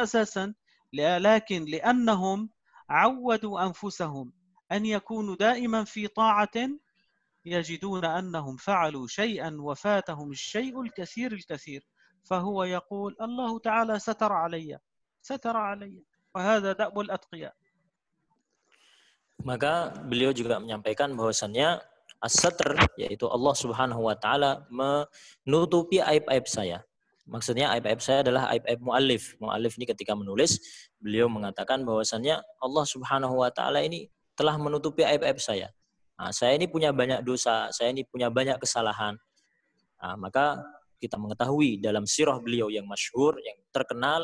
B: أساسا، لكن لأنهم عودوا أنفسهم أن يكونوا دائما في طاعة يجدون أنهم فعلوا شيئا وفاتهم الشيء الكثير. فهو يقول الله تعالى ستر علي، وهذا دأب الأتقياء.
C: Maka beliau juga menyampaikan bahwasannya as-satr, yaitu Allah Subhanahu wa taala menutupi aib-aib saya. Maksudnya aib-aib saya adalah aib-aib muallif. Muallif ini ketika menulis, beliau mengatakan bahwasannya Allah Subhanahu wa taala ini telah menutupi aib-aib saya. Nah, saya ini punya banyak dosa, saya ini punya banyak kesalahan. Nah, maka kita mengetahui dalam sirah beliau yang masyhur, yang terkenal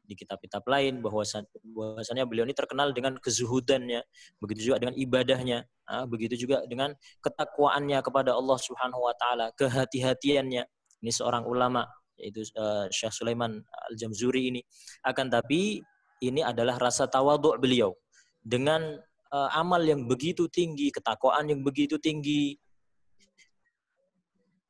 C: di kitab-kitab lain, bahwasannya beliau ini terkenal dengan kezuhudannya, begitu juga dengan ibadahnya, begitu juga dengan ketakwaannya kepada Allah Subhanahu wa taala, kehati-hatiannya. Ini seorang ulama, yaitu Syekh Sulaiman Al-Jamzuri ini. Akan tapi ini adalah rasa tawadhu' beliau dengan amal yang begitu tinggi, ketakwaan yang begitu tinggi,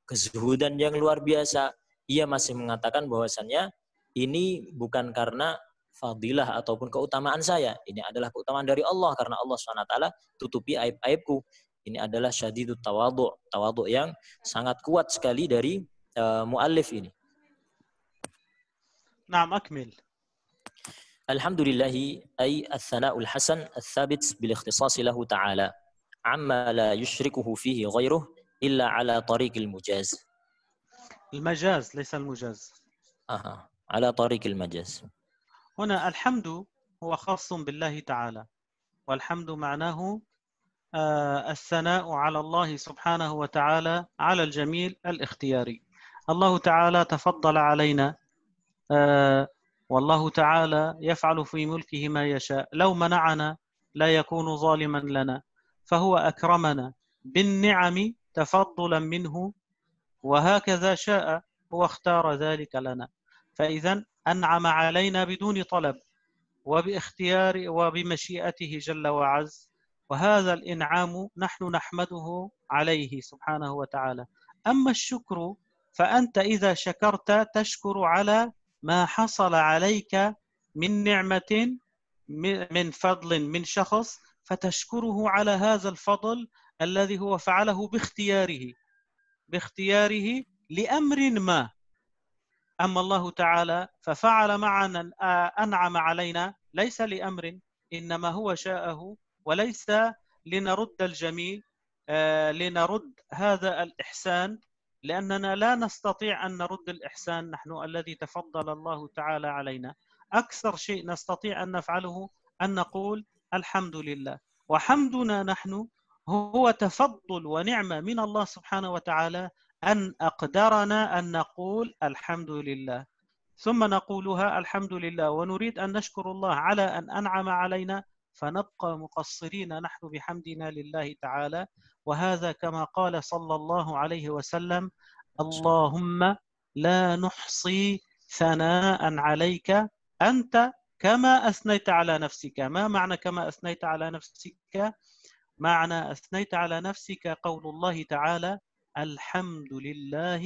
C: kezuhudan yang luar biasa. Ia masih mengatakan bahwasannya ini bukan karena fadilah ataupun keutamaan saya. Ini adalah keutamaan dari Allah, karena Allah SWT tutupi aib-aibku. Ini adalah syadidut tawadhu', tawadhu' yang sangat kuat sekali dari muallif ini.
B: Naam, akmil.
C: Alhamdulillahi ay al-thana'ul hasan al-thabit bil-ikhtisas lahu ta'ala amma la yushrikuhu fihi ghayruh illa ala tariqil mujaz.
B: المجاز ليس المجاز.
C: على طريق المجاز.
B: هنا الحمد هو خاص بالله تعالى، والحمد معناه الثناء على الله سبحانه وتعالى على الجميل الاختياري. الله تعالى تفضل علينا، والله تعالى يفعل في ملكه ما يشاء. لو منعنا لا يكون ظالما لنا، فهو أكرمنا بالنعم تفضلا منه، وهكذا شاء هو اختار ذلك لنا. فإذا أنعم علينا بدون طلب وباختيار وبمشيئته جل وعز، وهذا الإنعام نحن نحمده عليه سبحانه وتعالى. أما الشكر فأنت إذا شكرت تشكر على ما حصل عليك من نعمة، من فضل من شخص، فتشكره على هذا الفضل الذي هو فعله باختياره لأمر ما. أما الله تعالى ففعل معنا، أنعم علينا ليس لأمر، إنما هو شاءه، وليس لنرد الجميل، لنرد هذا الإحسان، لأننا لا نستطيع أن نرد الإحسان نحن الذي تفضل الله تعالى علينا. أكثر شيء نستطيع أن نفعله أن نقول الحمد لله، وحمدنا نحن هو تفضل ونعمة من الله سبحانه وتعالى أن أقدرنا أن نقول الحمد لله، ثم نقولها الحمد لله ونريد أن نشكر الله على أن أنعم علينا، فنبقى مقصرين نحن بحمدنا لله تعالى. وهذا كما قال صلى الله عليه وسلم: اللهم لا نحصي ثناء عليك أنت كما أثنيت على نفسك. ما معنى كما أثنيت على نفسك؟ معنى أثنيت على نفسك قول الله تعالى: الحمد لله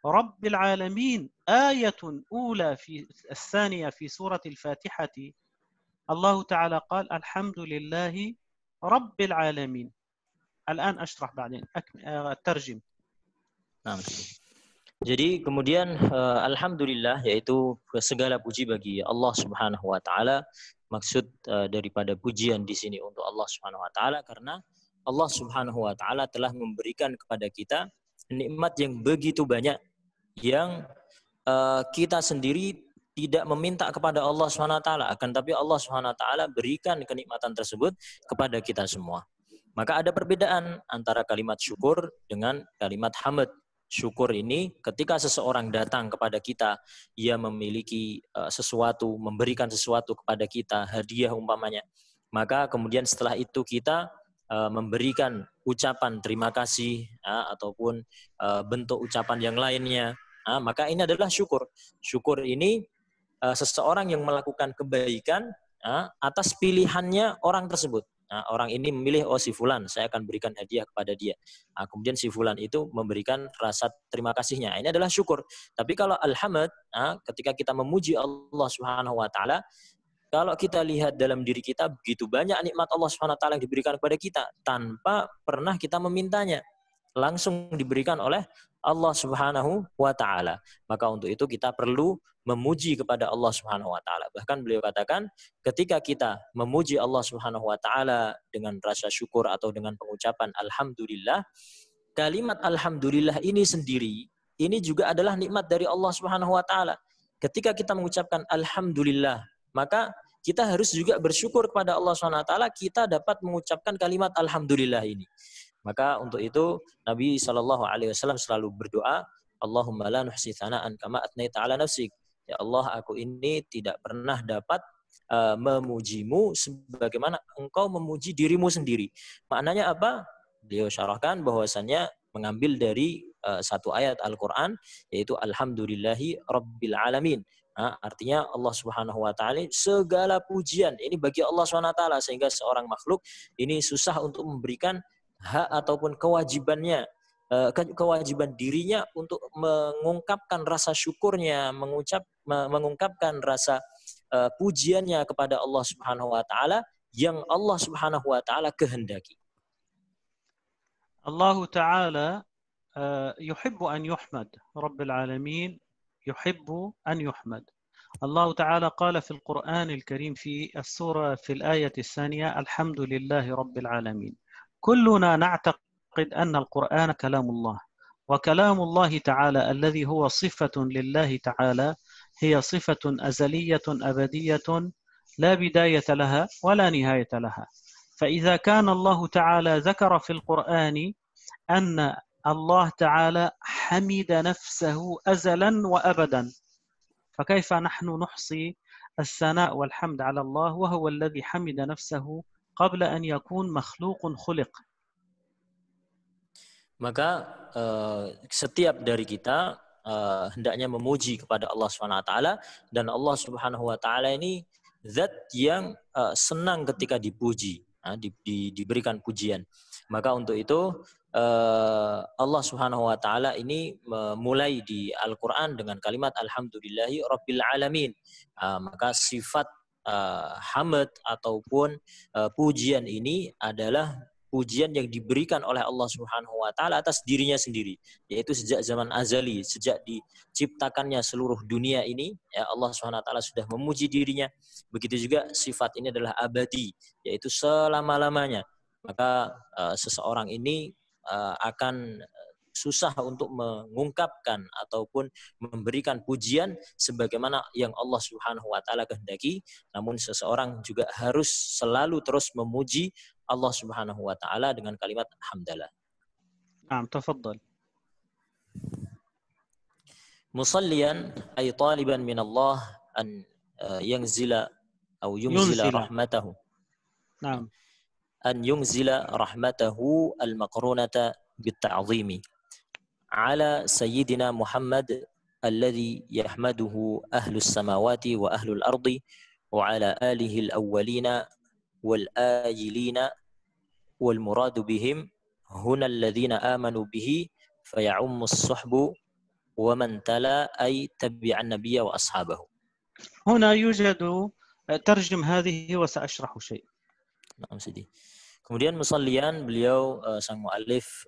B: رب العالمين. آية أولى في الثانية في سورة الفاتحة الله تعالى قال: الحمد لله رب العالمين. الآن أشرح بعدين أترجم.
C: Nah, jadi kemudian alhamdulillah, yaitu segala puji bagi Allah Subhanahu wa taala. Maksud daripada pujian di sini untuk Allah Subhanahu wa taala karena Allah Subhanahu wa taala telah memberikan kepada kita nikmat yang begitu banyak yang kita sendiri tidak meminta kepada Allah Subhanahu wa taala, akan tapi Allah Subhanahu wa taala berikan kenikmatan tersebut kepada kita semua. Maka ada perbedaan antara kalimat syukur dengan kalimat hamd. Syukur ini ketika seseorang datang kepada kita, ia memiliki sesuatu, memberikan sesuatu kepada kita, hadiah umpamanya. Maka kemudian setelah itu kita memberikan ucapan terima kasih ataupun bentuk ucapan yang lainnya. Maka ini adalah syukur. Syukur ini seseorang yang melakukan kebaikan atas pilihannya orang tersebut. Orang ini memilih, oh si fulan, saya akan berikan hadiah kepada dia. Kemudian si fulan itu memberikan rasa terima kasihnya. Ini adalah syukur. Tapi kalau alhamd, ketika kita memuji Allah Subhanahu wa taala, kalau kita lihat dalam diri kita begitu banyak nikmat Allah Subhanahu wa taala yang diberikan kepada kita tanpa pernah kita memintanya. Langsung diberikan oleh Allah Subhanahu wa taala. Maka untuk itu kita perlu memuji kepada Allah Subhanahu wa taala. Bahkan beliau katakan ketika kita memuji Allah Subhanahu wa taala dengan rasa syukur atau dengan pengucapan alhamdulillah, kalimat alhamdulillah ini sendiri ini juga adalah nikmat dari Allah Subhanahu wa taala. Ketika kita mengucapkan alhamdulillah, maka kita harus juga bersyukur kepada Allah Subhanahu wa taala kita dapat mengucapkan kalimat alhamdulillah ini. Maka untuk itu Nabi SAW selalu berdoa, Allahumma la nuhsi thana'an kama atnaita ala nafsik. Ya Allah, aku ini tidak pernah dapat memujimu sebagaimana engkau memuji dirimu sendiri. Maknanya apa? Beliau syarahkan bahwasannya mengambil dari satu ayat Al-Quran, yaitu Alhamdulillahi Rabbil Alamin. Artinya Allah Subhanahu wa taala segala pujian ini bagi Allah Subhanahu wa taala, sehingga seorang makhluk ini susah untuk memberikan hak ataupun kewajibannya, kewajiban dirinya untuk mengungkapkan rasa syukurnya, mengungkapkan rasa pujiannya kepada Allah Subhanahu wa taala yang Allah Subhanahu wa taala kehendaki.
B: Allah Ta'ala يحب أن يحمد. رب العالمين يحب أن يحمد. الله تعالى قال في القرآن الكريم في السورة في الآية الثانية: الحمد لله رب العالمين. كلنا نعتقد أن القرآن كلام الله، وكلام الله تعالى الذي هو صفة لله تعالى هي صفة أزلية أبدية لا بداية لها ولا نهاية لها. فإذا كان الله تعالى ذكر في القرآن أن الله تعالى حمد نفسه أزلا وأبدا، فكيف نحن نحصي الثناء والحمد على الله وهو الذي حمد نفسه قبل أن يكون مخلوق خلق.
C: Maka setiap dari kita hendaknya memuji kepada Allah Subhanahu wa taala, dan Allah Subhanahu wa taala ini zat yang senang ketika dipuji, diberikan pujian. Maka untuk itu Allah Subhanahu wa taala ini memulai di Al-Qur'an dengan kalimat alhamdulillahi rabbil alamin. Maka sifat hamd ataupun pujian ini adalah pujian yang diberikan oleh Allah Subhanahu wa taala atas dirinya sendiri, yaitu sejak zaman azali, sejak diciptakannya seluruh dunia ini, ya Allah Subhanahu wa taala sudah memuji dirinya. Begitu juga sifat ini adalah abadi, yaitu selama-lamanya. Maka seseorang ini akan susah untuk mengungkapkan ataupun memberikan pujian sebagaimana yang Allah Subhanahu wa taala kehendaki. Namun seseorang juga harus selalu terus memuji Allah Subhanahu wa taala dengan kalimat hamdalah.
B: نعم تفضل.
C: Musalliyan ay taliban min Allah an yanzila atau yunzila rahmatahu.
B: نعم.
C: أن ينزل رحمته المقرونة بالتعظيم على سيدنا محمد الذي يحمده أهل السماوات وأهل الأرض وعلى آله الأولين والآجلين والمراد بهم هنا الذين آمنوا به فيعم الصحب ومن تلا أي تبع النبي وأصحابه.
B: هنا يوجد ترجم هذه وسأشرح شيء.
C: Nah, sedih. Kemudian musallian beliau sang muallif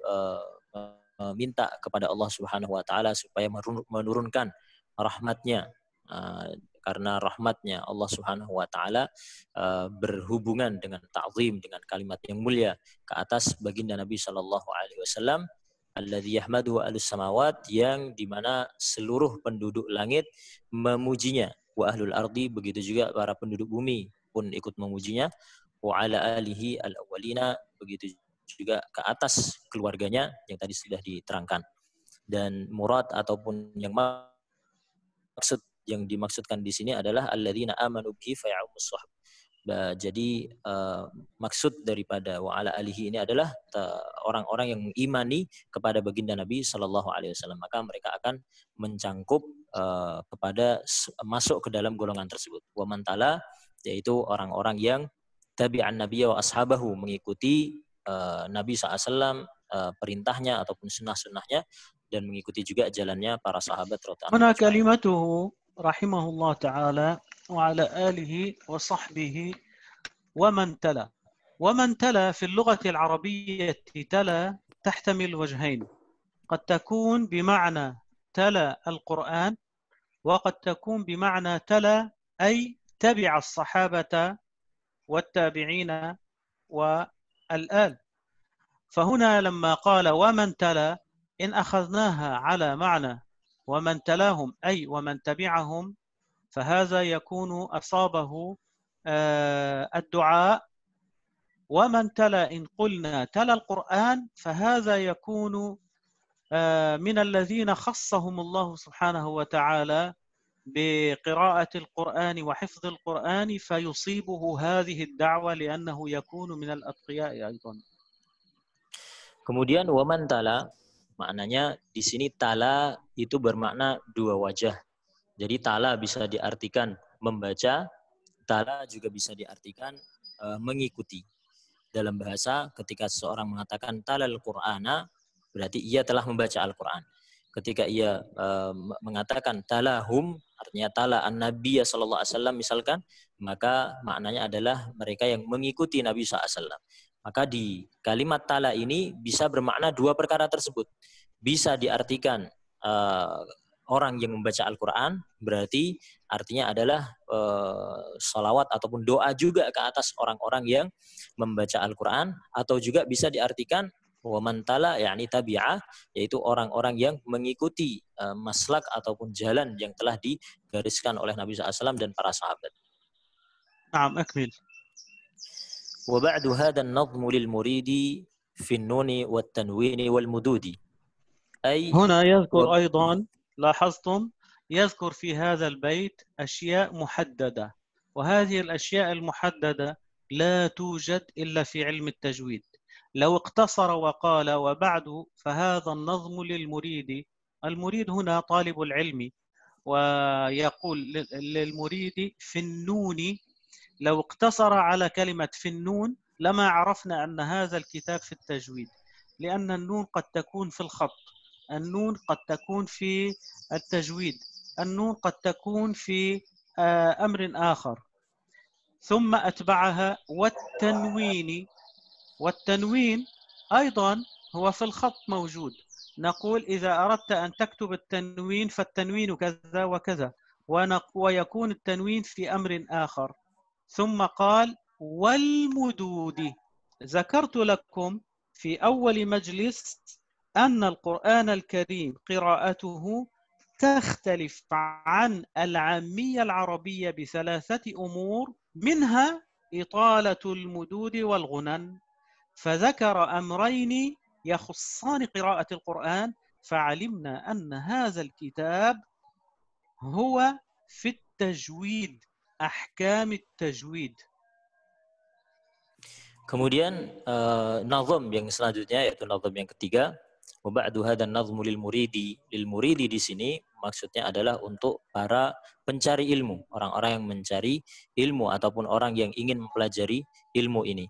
C: minta kepada Allah Subhanahu wa taala supaya menurunkan rahmatnya, karena rahmatnya Allah Subhanahu wa taala berhubungan dengan ta'zim, dengan kalimat yang mulia ke atas baginda Nabi sallallahu alaihi wasallam, alladzi yahmaduhu ahlus samawat, yang dimana seluruh penduduk langit memujinya, wa ahlul ardi, begitu juga para penduduk bumi pun ikut memujinya, wa ala alihi al-awwalina, begitu juga ke atas keluarganya yang tadi sudah diterangkan. Dan murad ataupun yang maksud yang dimaksudkan di sini adalah alladzina amanu bihi faya'umus shahab. Jadi maksud daripada wa ala alihi ini adalah orang-orang yang mengimani kepada baginda Nabi sallallahu alaihi wasallam, maka mereka akan mencangkup kepada masuk ke dalam golongan tersebut. Wa man tala, yaitu orang-orang yang tabi'an nabiyya wa ashabahu, mengikuti Nabi SAW, perintahnya ataupun sunnah-sunnahnya, dan mengikuti juga jalannya para sahabat radhiyallahu anhum.
B: هنا كلمته رحمه الله تعالى وعلى آله وصحبه ومن تلا. ومن تلا في اللغة العربية تلا تحتمل وجهين، قد تكون بمعنى تلا القرآن، وقد تكون بمعنى تلا أي تبع الصحابة والتابعين والآل. فهنا لما قال ومن تلا، إن أخذناها على معنى ومن تلاهم أي ومن تبعهم، فهذا يكون أصابه الدعاء. ومن تلا إن قلنا تلا القرآن، فهذا يكون من الذين خصهم الله سبحانه وتعالى بقراءة القرآن وحفظ القرآن، فيصيبه هذه الدعوة لأنه يكون من الأتقياء أيضا.
C: Kemudian waman tala, maknanya di sini tala itu bermakna dua wajah. Jadi tala bisa diartikan membaca, tala juga bisa diartikan mengikuti. Dalam bahasa, ketika seseorang mengatakan talal Qur'ana, berarti ia telah membaca Al-Quran. Ketika ia mengatakan talahum, artinya tala an-nabiyya sallallahu alaihi wasallam misalkan, maka maknanya adalah mereka yang mengikuti Nabi sallallahu alaihi wasallam. Maka di kalimat tala ini bisa bermakna dua perkara tersebut. Bisa diartikan orang yang membaca Al-Quran, berarti artinya adalah salawat ataupun doa juga ke atas orang-orang yang membaca Al-Quran, atau juga bisa diartikan wa man tala yakni tabi'ah, yaitu orang-orang yang mengikuti maslak ataupun jalan yang telah digariskan oleh Nabi SAW dan para sahabat.
B: نعم أكمل.
C: وبعد هذا النظم للمريد في النون والتنوين والمدود، أي
B: هنا يذكر أيضا، لاحظتم يذكر في هذا البيت أشياء محددة، وهذه الأشياء المحددة لا توجد إلا في علم التجويد. لو اقتصر وقال وبعد فهذا النظم للمريد، المريد هنا طالب العلم، ويقول للمريد في النون، لو اقتصر على كلمة في النون لما عرفنا أن هذا الكتاب في التجويد، لأن النون قد تكون في الخط، النون قد تكون في التجويد، النون قد تكون في أمر آخر. ثم أتبعها والتنوين، والتنوين أيضا هو في الخط موجود. نقول إذا أردت أن تكتب التنوين فالتنوين كذا وكذا، ويكون التنوين في أمر آخر. ثم قال والمدود. ذكرت لكم في أول مجلس أن القرآن الكريم قراءته تختلف عن العامية العربية بثلاثة أمور، منها إطالة المدود والغنن، فذكر أمرين يخصان قراءة القرآن، فعلمنا أن هذا الكتاب هو في التجويد، أحكام التجويد.
C: Kemudian nazam yang selanjutnya, yaitu nazam yang ketiga, Wa ba'du hadzal nazmu lil muridi. Lil muridi di sini maksudnya adalah untuk para pencari ilmu, orang-orang yang mencari ilmu ataupun orang yang ingin mempelajari ilmu ini.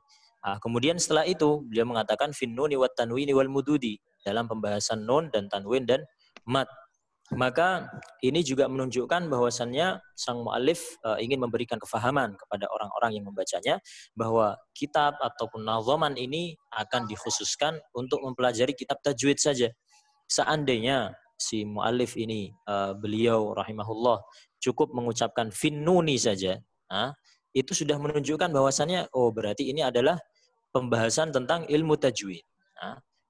C: Kemudian setelah itu beliau mengatakan fin nuni wat tanwini wal mududi, dalam pembahasan nun dan tanwin dan mad. Maka ini juga menunjukkan bahwasannya sang muallif ingin memberikan kefahaman kepada orang-orang yang membacanya bahwa kitab ataupun nazaman ini akan dikhususkan untuk mempelajari kitab tajwid saja. Seandainya si muallif ini beliau rahimahullah cukup mengucapkan fin nuni saja, itu sudah menunjukkan bahwasannya berarti ini adalah pembahasan tentang ilmu tajwid.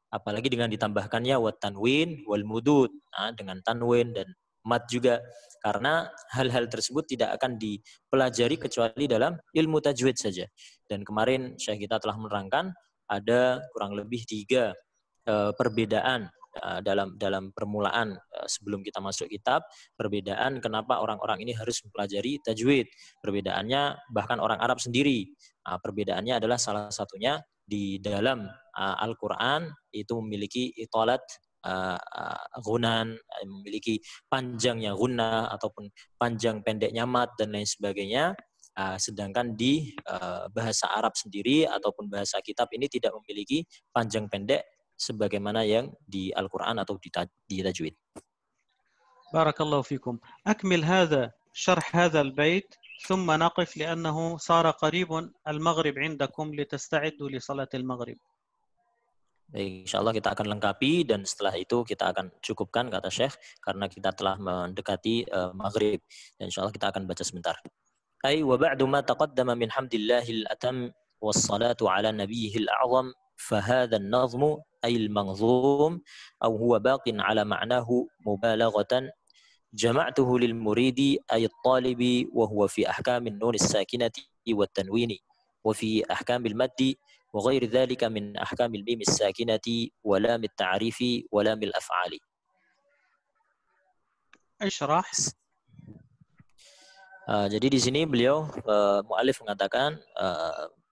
C: Apalagi dengan ditambahkannya wat tanwin wal mudud, dengan tanwin dan mad juga, karena hal-hal tersebut tidak akan dipelajari kecuali dalam ilmu tajwid saja. Dan kemarin Syekh kita telah menerangkan ada kurang lebih 3 perbedaan dalam permulaan sebelum kita masuk kitab, perbedaan kenapa orang-orang ini harus mempelajari tajwid. Perbedaannya bahkan orang Arab sendiri. Perbedaannya adalah salah satunya di dalam Al-Quran itu memiliki italat gunan, memiliki panjangnya guna ataupun panjang pendeknya mad dan lain sebagainya. Sedangkan di bahasa Arab sendiri ataupun bahasa kitab ini tidak memiliki panjang pendek sebagaimana yang di Al-Quran atau di tajwid.
B: Barakallahu fikum. Akmil hadha syarh hadha al-bait ثم نقف لأنه صار قريب المغرب عندكم لتستعدوا لصلاة المغرب.
C: Baik, insyaallah kita akan lengkapi dan setelah itu kita akan cukupkan kata Syekh karena kita telah mendekati maghrib dan insyaallah kita akan baca sebentar. Ai wa ba'du ma taqaddama min hamdillahil atam was salatu ala nabiyyihil a'zam fa hadha an-nazmu ay al-manzum aw huwa baqin ala ma'nahu mubalaghatan جمعته للمريد أي الطالب وهو في أحكام النون الساكنة والتنوين وفي أحكام المد وغير ذلك من أحكام الميم الساكنة ولام التعريف ولام الأفعال.
B: اشرح.
C: Jadi di sini beliau muallif mengatakan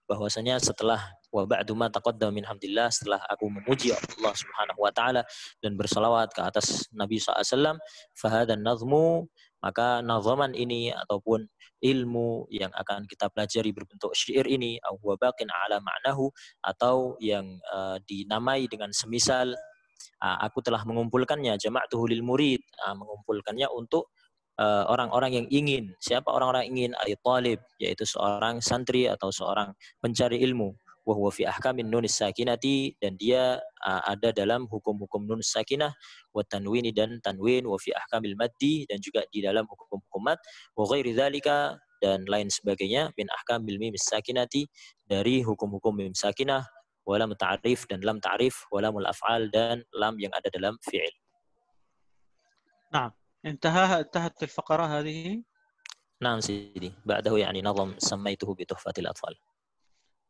C: bahwasanya setelah wa ba'du ma taqaddama min hamdillah, setelah aku memuji Allah Subhanahu wa taala dan bersalawat ke atas Nabi SAW, fa hadan nazmu, maka nazaman ini ataupun ilmu yang akan kita pelajari berbentuk syair ini au huwa baqin ala ma'nahu, atau yang dinamai dengan semisal aku telah mengumpulkannya, jama'tuhu lil murid, mengumpulkannya untuk orang-orang yang ingin. Siapa orang-orang ingin? Ay talib, yaitu seorang santri atau seorang pencari ilmu. Wa huwa fi ahkamin nun sakinati, dan dia ada dalam hukum-hukum nun sakinah, wa tanwini dan tanwin, wa fi ahkamil maddi, dan juga di dalam hukum-hukum mad, wa ghairi dzalika, dan lain sebagainya, min ahkamil mim sakinati, dari hukum-hukum mim sakinah, wa lam ta'rif dan lam ta'rif, wa lamul af'al dan lam yang ada dalam fi'il.
B: Nah, انتهت الفقرة هذه.
C: نعم سيدي، بعده يعني نظم سميته بتحفة الأطفال.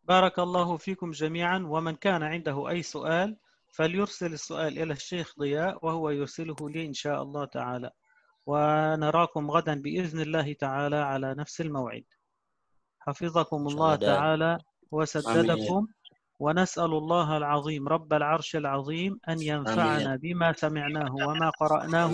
B: بارك الله فيكم جميعا، ومن كان عنده أي سؤال فليرسل السؤال إلى الشيخ ضياء وهو يرسله لي إن شاء الله تعالى، ونراكم غدا بإذن الله تعالى على نفس الموعد. حفظكم الله تعالى وسددكم، ونسأل الله العظيم رب العرش العظيم أن ينفعنا بما سمعناه وما قرأناه،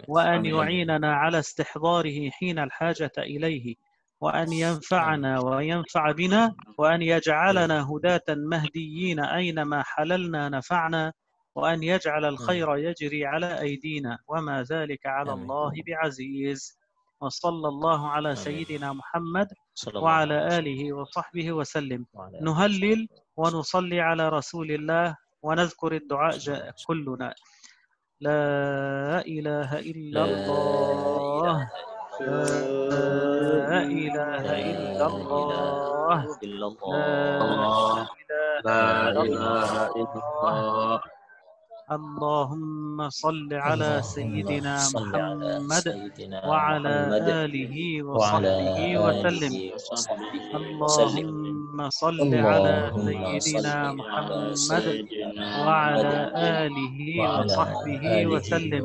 B: وأن يعيننا على استحضاره حين الحاجة إليه، وأن ينفعنا وينفع بنا، وأن يجعلنا هداة مهديين أينما حللنا نفعنا، وأن يجعل الخير يجري على أيدينا، وما ذلك على الله بعزيز. وصلى الله على سيدنا محمد وعلى آله وصحبه وسلم. نهلل ونصلي على رسول الله ونذكر الدعاء كلنا. لا إله إلا الله، لا إله إلا الله، لا إله إلا الله. اللهم صل على سيدنا محمد وعلى آله وصحبه وسلم. اللهم صل على سيدنا محمد وعلى آله وصحبه وسلم.